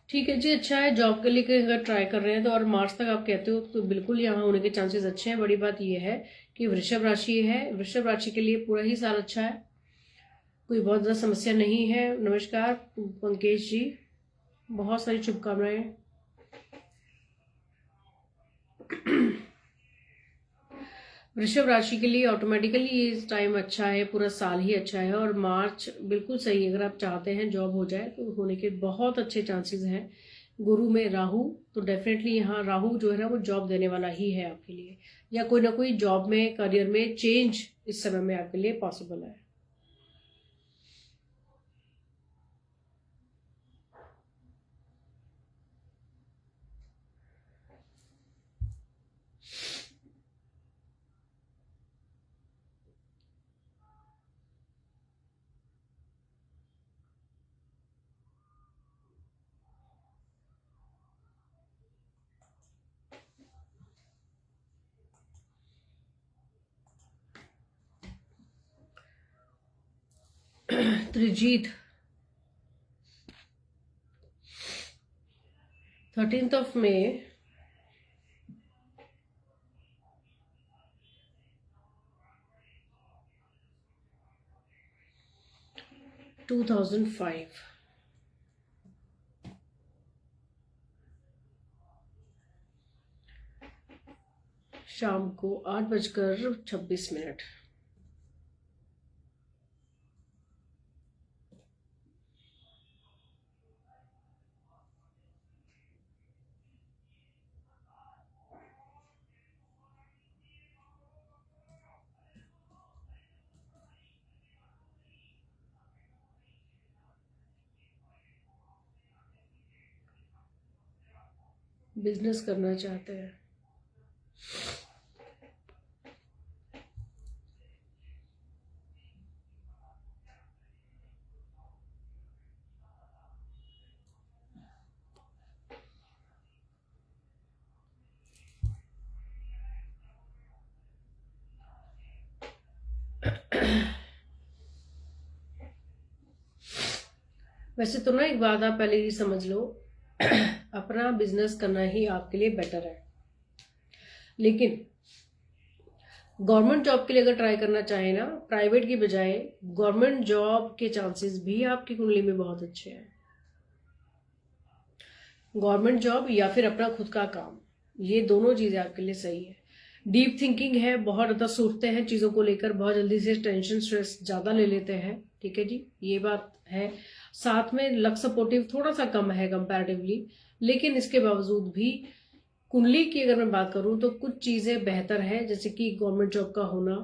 ठीक है जी, अच्छा है। जॉब के लिए अगर ट्राई कर रहे हैं तो, और मार्च तक आप कहते हो, तो बिल्कुल यहाँ होने के चांसेस अच्छे हैं। बड़ी बात यह है कि वृषभ राशि है, वृषभ राशि के लिए पूरा ही साल अच्छा है, कोई बहुत ज़्यादा समस्या नहीं है। नमस्कार पंकज जी, बहुत सारी शुभकामनाएं। वृषभ राशि के लिए ऑटोमेटिकली ये टाइम अच्छा है, पूरा साल ही अच्छा है, और मार्च बिल्कुल सही है। अगर आप चाहते हैं जॉब हो जाए तो होने के बहुत अच्छे चांसेस हैं। गुरु में राहु, तो डेफिनेटली यहाँ राहु जो है ना, वो जॉब देने वाला ही है आपके लिए, या कोई ना कोई जॉब में, करियर में चेंज इस समय में आपके लिए पॉसिबल है। त्रिजीत 13th of May 2005, शाम को 8:26। बिजनेस करना चाहते हैं। वैसे तो ना एक बात आप पहले ही समझ लो, अपना बिजनेस करना ही आपके लिए बेटर है। लेकिन गवर्नमेंट जॉब के लिए अगर ट्राई करना चाहे ना, प्राइवेट की बजाय गवर्नमेंट जॉब के चांसेस भी आपकी कुंडली में बहुत अच्छे हैं। गवर्नमेंट जॉब या फिर अपना खुद का काम, ये दोनों चीजें आपके लिए सही है। डीप थिंकिंग है, बहुत ज्यादा सोचते हैं चीजों को लेकर, बहुत जल्दी से टेंशन स्ट्रेस ज्यादा ले लेते हैं। ठीक है जी, ये बात है। साथ में लक सपोर्टिव थोड़ा सा कम है कंपैरेटिवली, लेकिन इसके बावजूद भी कुंडली की अगर मैं बात करूं तो कुछ चीजें बेहतर है, जैसे कि गवर्नमेंट जॉब का होना,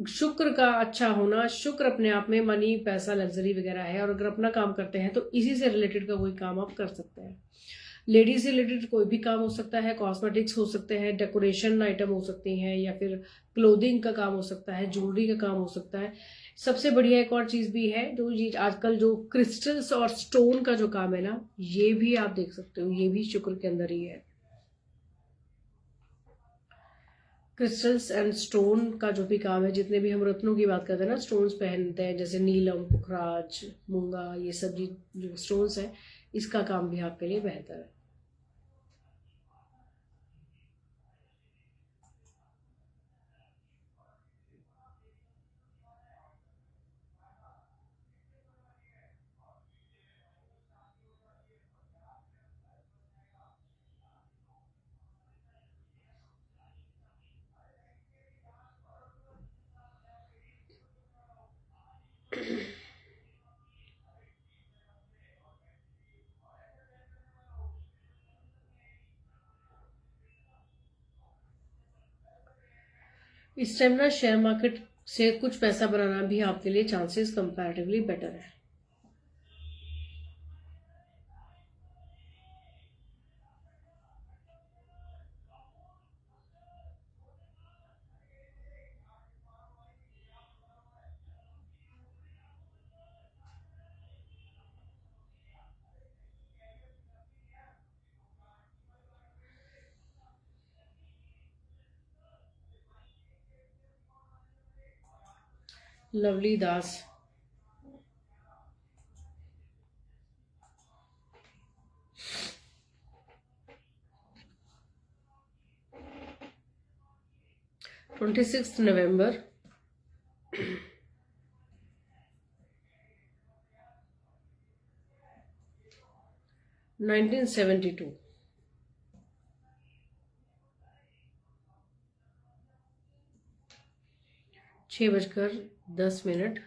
शुक्र का अच्छा होना। शुक्र अपने आप में मनी, पैसा, लग्जरी वगैरह है, और अगर अपना काम करते हैं तो इसी से रिलेटेड का कोई काम आप कर सकते हैं। लेडीज से रिलेटेड कोई भी काम हो सकता है, कॉस्मेटिक्स हो सकते हैं, डेकोरेशन आइटम हो सकती हैं, या फिर क्लोथिंग का काम हो सकता है, ज्वेलरी का काम हो सकता है। सबसे बढ़िया एक और चीज भी है, जो चीज आजकल जो क्रिस्टल्स और स्टोन का जो काम है ना, ये भी आप देख सकते हो, ये भी शुक्र के अंदर ही है। क्रिस्टल्स एंड स्टोन का जो भी काम है, जितने भी हम रत्नों की बात करते हैं ना, स्टोन्स पहनते हैं, जैसे नीलम, पुखराज, मूंगा, ये सब जो स्टोन्स है, इसका काम भी आपके लिए बेहतर है। इस टाइम ना शेयर मार्केट से कुछ पैसा बनाना भी आपके लिए चांसेस कंपैरेटिवली बेटर है। लवली दास 26 नवंबर 1972, 6:10।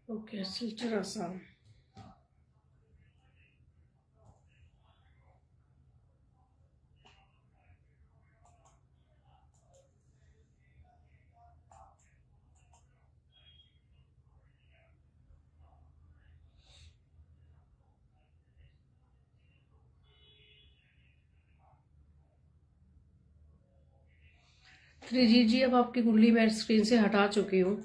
ओके, सिलचर आसाम। त्रिजीत जी, अब आपकी कुंडली मैं स्क्रीन से हटा चुकी हूँ।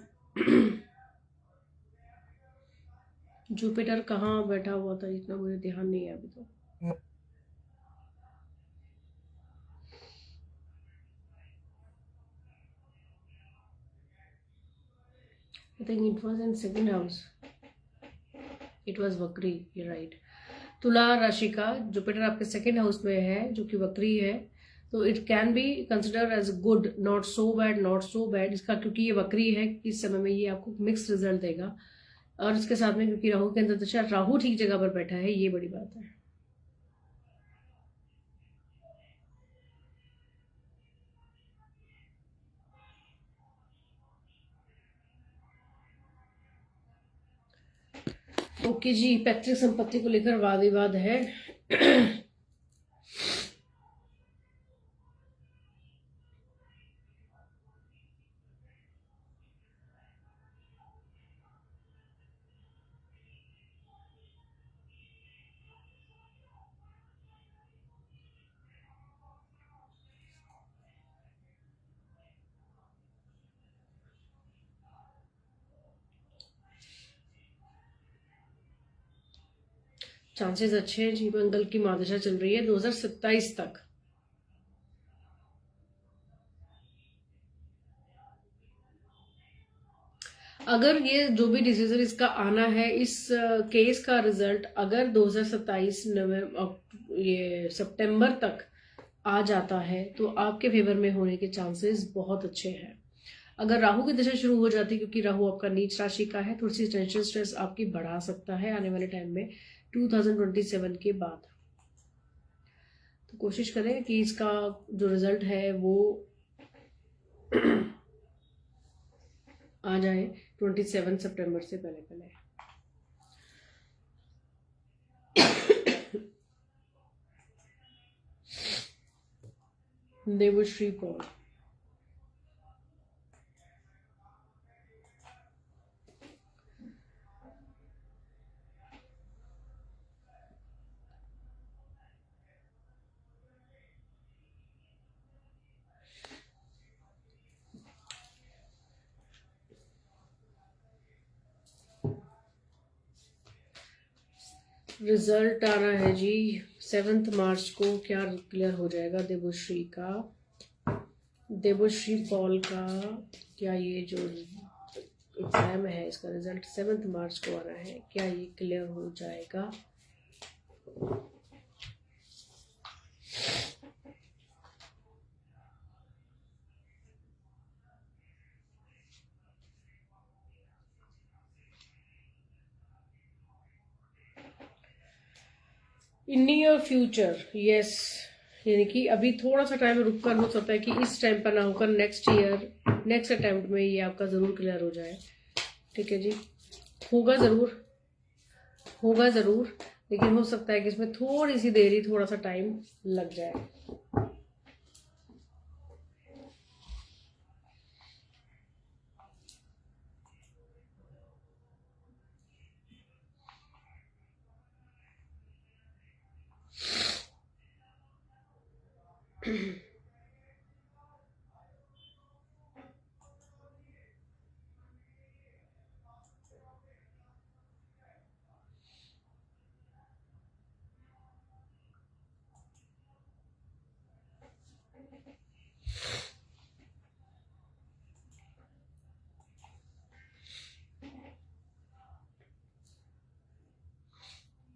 जुपिटर कहाँ बैठा हुआ था इतना मुझे ध्यान नहीं है अभी तो। I think it was in second house, it was वक्री, यू राइट। तुला राशि का जुपिटर आपके सेकंड हाउस में है जो कि वक्री है, तो it can be consider as good, not so bad, not so bad इसका, क्योंकि ये वक्री है इस समय में ये आपको मिक्स रिजल्ट देगा। और इसके साथ में क्योंकि राहु के अंदर दशा, राहु ठीक जगह पर बैठा है, ये बड़ी बात है। ओके जी, पैतृक संपत्ति को लेकर वाद विवाद है। चांसेस अच्छे हैं जी, मंगल की महादशा चल रही है 2027 तक। अगर ये जो भी डिसीजन इसका आना है, इस केस का रिजल्ट अगर 2027 नवंबर ये सितंबर तक आ जाता है तो आपके फेवर में होने के चांसेस बहुत अच्छे हैं। अगर राहु की दशा शुरू हो जाती, क्योंकि राहु आपका नीच राशि का है, थोड़ी सी टेंशन स्ट्रेस आपकी बढ़ा सकता है आने वाले टाइम में 2027 के बाद। तो कोशिश करें कि इसका जो रिजल्ट है वो आ जाए 27 सितंबर से पहले पहले। देवश्री पॉल, रिजल्ट आ रहा है जी 7 मार्च को। क्या क्लियर हो जाएगा देवश्री का, देवश्री पॉल का? क्या ये जो एग्जाम है इसका रिजल्ट 7 मार्च को आ रहा है, क्या ये क्लियर हो जाएगा? In your future, yes. यानी कि अभी थोड़ा सा टाइम रुक कर हो सकता है कि इस टाइम पर ना होकर नेक्स्ट ईयर, नेक्स्ट अटेम्प्ट में ये आपका ज़रूर क्लियर हो जाए। ठीक है जी, होगा ज़रूर, होगा ज़रूर, लेकिन हो सकता है कि इसमें थोड़ी सी देरी, थोड़ा सा टाइम लग जाए।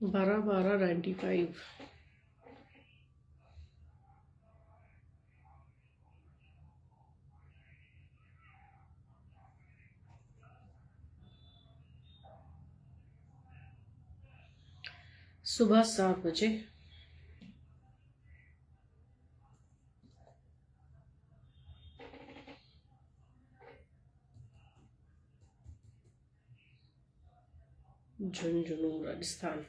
बारह 12/95। सुबह 7 बजे। झुंझुनू, राजस्थान।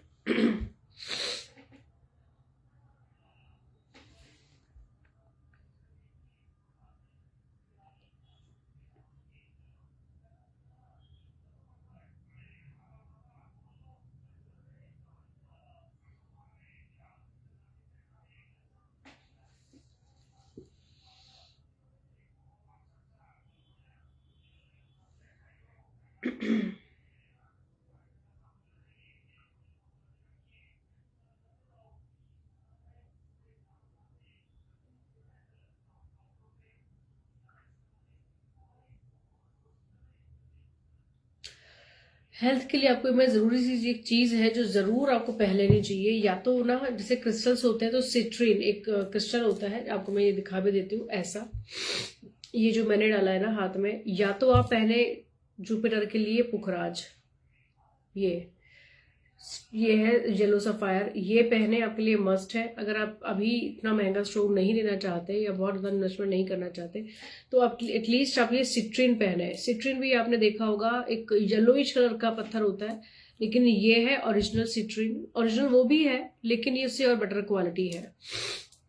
हेल्थ के लिए आपको मैं ज़रूरी सी एक चीज़ है जो ज़रूर आपको पहन लेनी चाहिए, या तो ना जैसे क्रिस्टल्स होते हैं तो सिट्रीन एक क्रिस्टल होता है, आपको मैं ये दिखा भी देती हूँ ऐसा, ये जो मैंने डाला है ना हाथ में, या तो आप पहने जुपिटर के लिए पुखराज, ये है येलो सफायर, ये पहने आपके लिए मस्ट है। अगर आप अभी इतना महंगा स्टोन नहीं लेना चाहते या बहुत ज़्यादा इन्वेस्टमेंट नहीं करना चाहते तो आप एटलीस्ट आप ये सिट्रीन पहने। सिट्रीन भी आपने देखा होगा एक येलोइश कलर का पत्थर होता है, लेकिन ये है ओरिजिनल सिट्रीन। ओरिजिनल वो भी है लेकिन ये इससे और बेटर क्वालिटी है।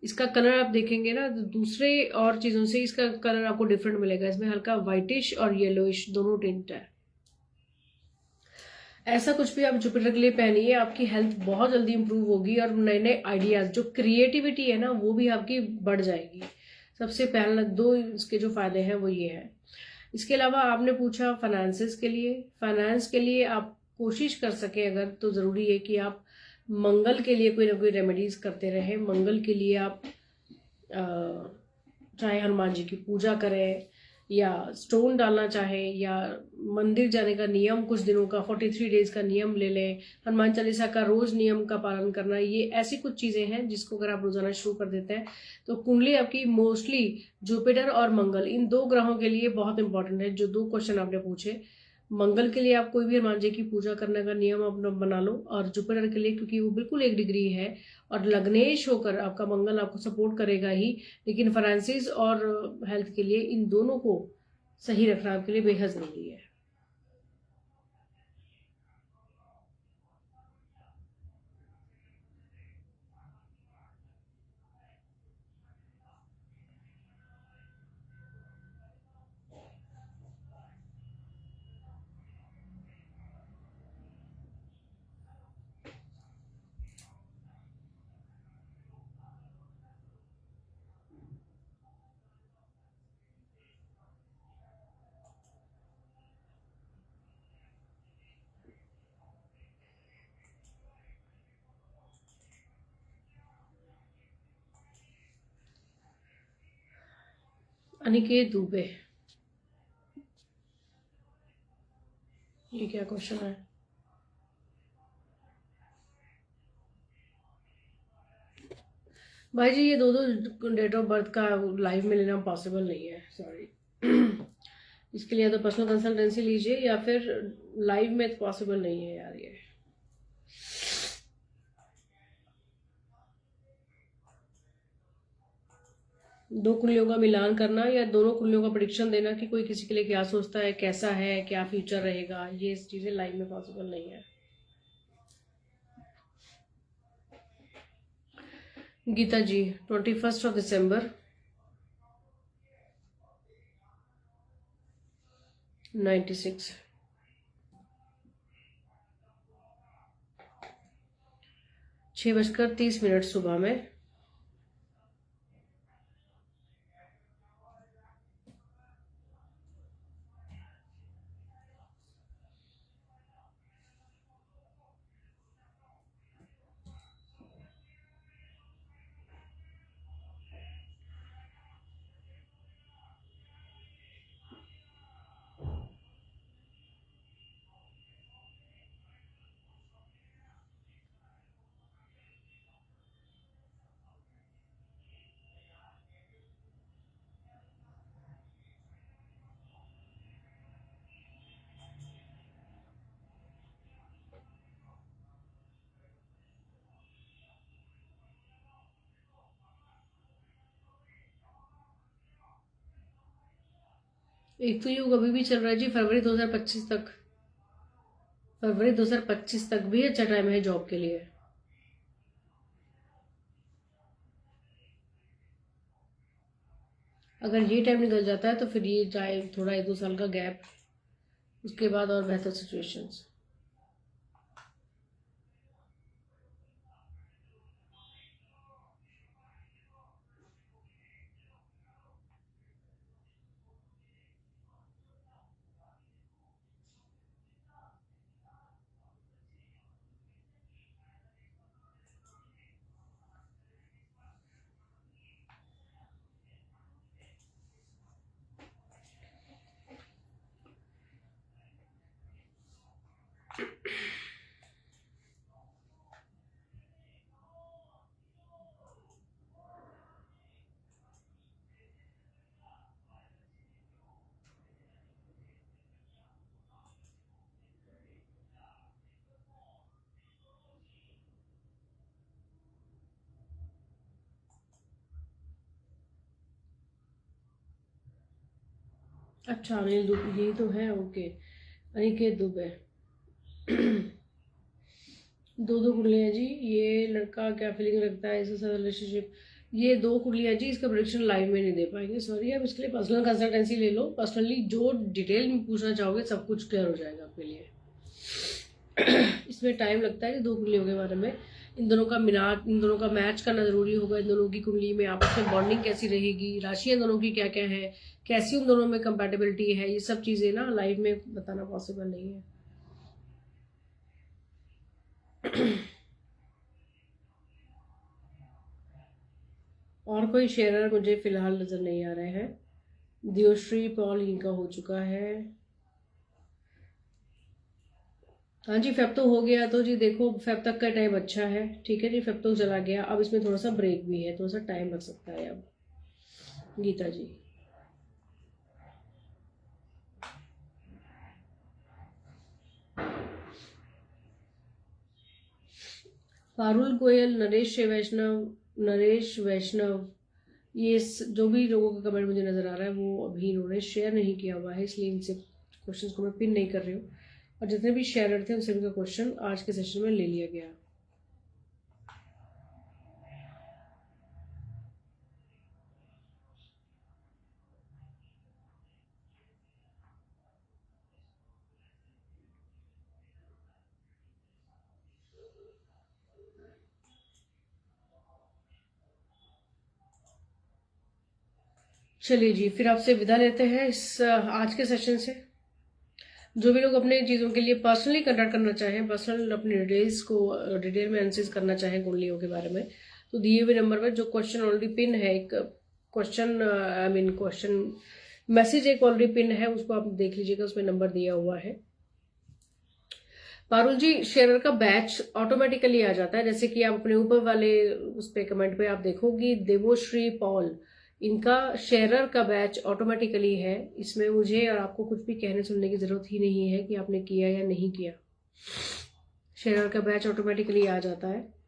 इसका कलर आप देखेंगे ना तो दूसरे और चीज़ों से इसका कलर आपको डिफरेंट मिलेगा। इसमें हल्का व्हाइटिश और येलोइश दोनों टिंट है। ऐसा कुछ भी आप जुपिटर के लिए पहनिए, आपकी हेल्थ बहुत जल्दी इंप्रूव होगी और नए नए आइडियाज, जो क्रिएटिविटी है ना वो भी आपकी बढ़ जाएगी। सबसे पहला दो इसके जो फायदे हैं वो ये है। इसके अलावा आपने पूछा फाइनेंसेस के लिए। फाइनेंस के लिए आप कोशिश कर सके अगर तो ज़रूरी है कि आप मंगल के लिए कोई ना कोई रेमेडीज करते रहें। मंगल के लिए आप चाहे हनुमान जी की पूजा करें या स्टोन डालना चाहे या मंदिर जाने का नियम कुछ दिनों का 43 डेज का नियम ले लें। हनुमान चालीसा का रोज नियम का पालन करना, ये ऐसी कुछ चीजें हैं जिसको अगर आप रोजाना शुरू कर देते हैं तो कुंडली आपकी मोस्टली जुपिटर और मंगल इन दो ग्रहों के लिए बहुत इंपॉर्टेंट है। जो दो क्वेश्चन आपने पूछे, मंगल के लिए आप कोई भी हनुमान जी की पूजा करने का नियम अपना बना लो, और जुपिटर के लिए क्योंकि वो बिल्कुल 1 डिग्री है और लग्नेश होकर आपका मंगल आपको सपोर्ट करेगा ही, लेकिन फाइनेंसिस और हेल्थ के लिए इन दोनों को सही रखना आपके लिए बेहद जरूरी है। अनिकेत दुबे, ये क्या क्वेश्चन है? भाई जी ये दो डेट ऑफ बर्थ का लाइव में लेना पॉसिबल नहीं है, सॉरी। इसके लिए या तो पर्सनल कंसल्टेंसी लीजिए या फिर लाइव में पॉसिबल नहीं है यार। ये दो कुंडलियों का मिलान करना या दोनों कुंडलियों का प्रेडिक्शन देना कि कोई किसी के लिए क्या सोचता है, कैसा है, क्या फ्यूचर रहेगा, ये चीजें लाइव में पॉसिबल नहीं है। गीता जी 21 दिसंबर 96, 6:30 सुबह में। एक तो युग अभी भी चल रहा है जी, फरवरी 2025 तक। फरवरी 2025 तक भी अच्छा टाइम है जॉब के लिए। अगर ये टाइम निकल जाता है तो फिर ये जाए थोड़ा 1-2 साल का गैप, उसके बाद और बेहतर सिचुएशंस। अच्छा, अनिल दुबे यही तो है, ओके। अनिकेत दुबे। दो दो कुंडलियाँ जी, ये लड़का क्या फीलिंग रखता है इसके साथ रिलेशनशिप। ये दो कुंडलियाँ जी, इसका प्रोडिक्शन लाइव में नहीं दे पाएंगे, सॉरी। आप इसके लिए पर्सनल कंसल्टेंसी ले लो, पर्सनली जो डिटेल में पूछना चाहोगे सब कुछ क्लियर हो जाएगा आपके लिए। इसमें टाइम लगता है दो कुंडलियों के बारे में। इन दोनों का मिलान, इन दोनों का मैच करना जरूरी होगा। इन दोनों की कुंडली में आपस में बॉन्डिंग कैसी रहेगी, राशियां दोनों की क्या क्या है, कैसी उन दोनों में कंपैटिबिलिटी है, ये सब चीजें ना लाइव में बताना पॉसिबल नहीं है। और कोई शेयरर मुझे फिलहाल नजर नहीं आ रहे हैं। दियोश्री पॉल इनका हो चुका है। हाँ जी, फेब तो हो गया, तो जी देखो फेब तक का टाइम अच्छा है, ठीक है जी। फेब तो चला गया, अब इसमें थोड़ा सा ब्रेक भी है, थोड़ा सा टाइम लग सकता है अब। गीता जी। पारुल गोयल, नरेश वैष्णव, ये जो भी लोगों का कमेंट मुझे नजर आ रहा है वो अभी इन्होंने शेयर नहीं किया हुआ है, इसलिए इनसे क्वेश्चंस को मैं पिन नहीं कर रही हूँ। और जितने भी शेयरर थे उन सभी का क्वेश्चन आज के सेशन में ले लिया गया। चलिए जी, फिर आपसे विदा लेते हैं इस आज के सेशन से। जो भी लोग अपने चीज़ों के लिए पर्सनली कंडक्ट करना चाहें, पर्सनल अपनी डिटेल्स को डिटेल में एनालिसिस करना चाहें कुंडलियों के बारे में, तो दिए हुए नंबर पर जो क्वेश्चन ऑलरेडी पिन है, एक क्वेश्चन क्वेश्चन मैसेज एक ऑलरेडी पिन है, उसको आप देख लीजिएगा, उसमें नंबर दिया हुआ है। पारुल जी, शेयरर का बैच ऑटोमेटिकली आ जाता है, जैसे कि आप अपने ऊपर वाले उस पे कमेंट पे आप देखोगी देवोश्री पॉल, इनका शेयरर का बैच ऑटोमेटिकली है। इसमें मुझे और आपको कुछ भी कहने सुनने की जरूरत ही नहीं है कि आपने किया या नहीं किया, शेयरर का बैच ऑटोमेटिकली आ जाता है।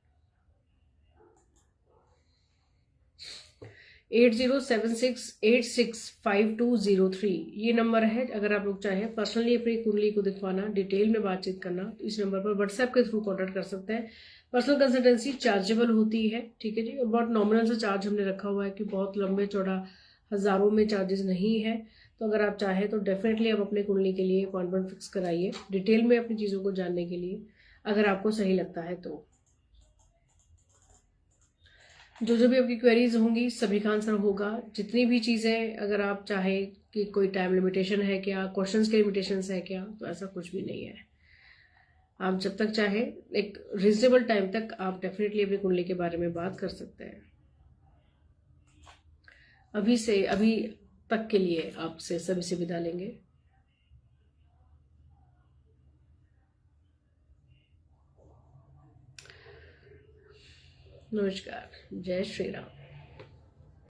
8076865203 ये नंबर है। अगर आप लोग चाहें पर्सनली अपनी कुंडली को दिखवाना, डिटेल में बातचीत करना, तो इस नंबर पर व्हाट्सएप के थ्रू कॉन्टेक्ट कर सकते हैं। पर्सनल कंसल्टेंसी चार्जेबल होती है, ठीक है जी, और बहुत नॉमिनल सा चार्ज हमने रखा हुआ है कि बहुत लंबे चौड़ा हजारों में चार्जेस नहीं है। तो अगर आप चाहें तो डेफिनेटली आप अपने कुंडली के लिए अपॉइंटमेंट फिक्स कराइए, डिटेल में अपनी चीज़ों को जानने के लिए, अगर आपको सही लगता है तो। जो जो भी आपकी क्वेरीज होंगी सभी का आंसर होगा। जितनी भी चीज़ें, अगर आप चाहे कि कोई टाइम लिमिटेशन है क्या, क्वेश्चंस के लिमिटेशंस है क्या, तो ऐसा कुछ भी नहीं है। आप जब तक चाहे एक रीजनेबल टाइम तक आप डेफिनेटली अपनी कुंडली के बारे में बात कर सकते हैं। अभी तक के लिए आपसे सभी से विदा लेंगे। नमस्कार, जय श्री राम।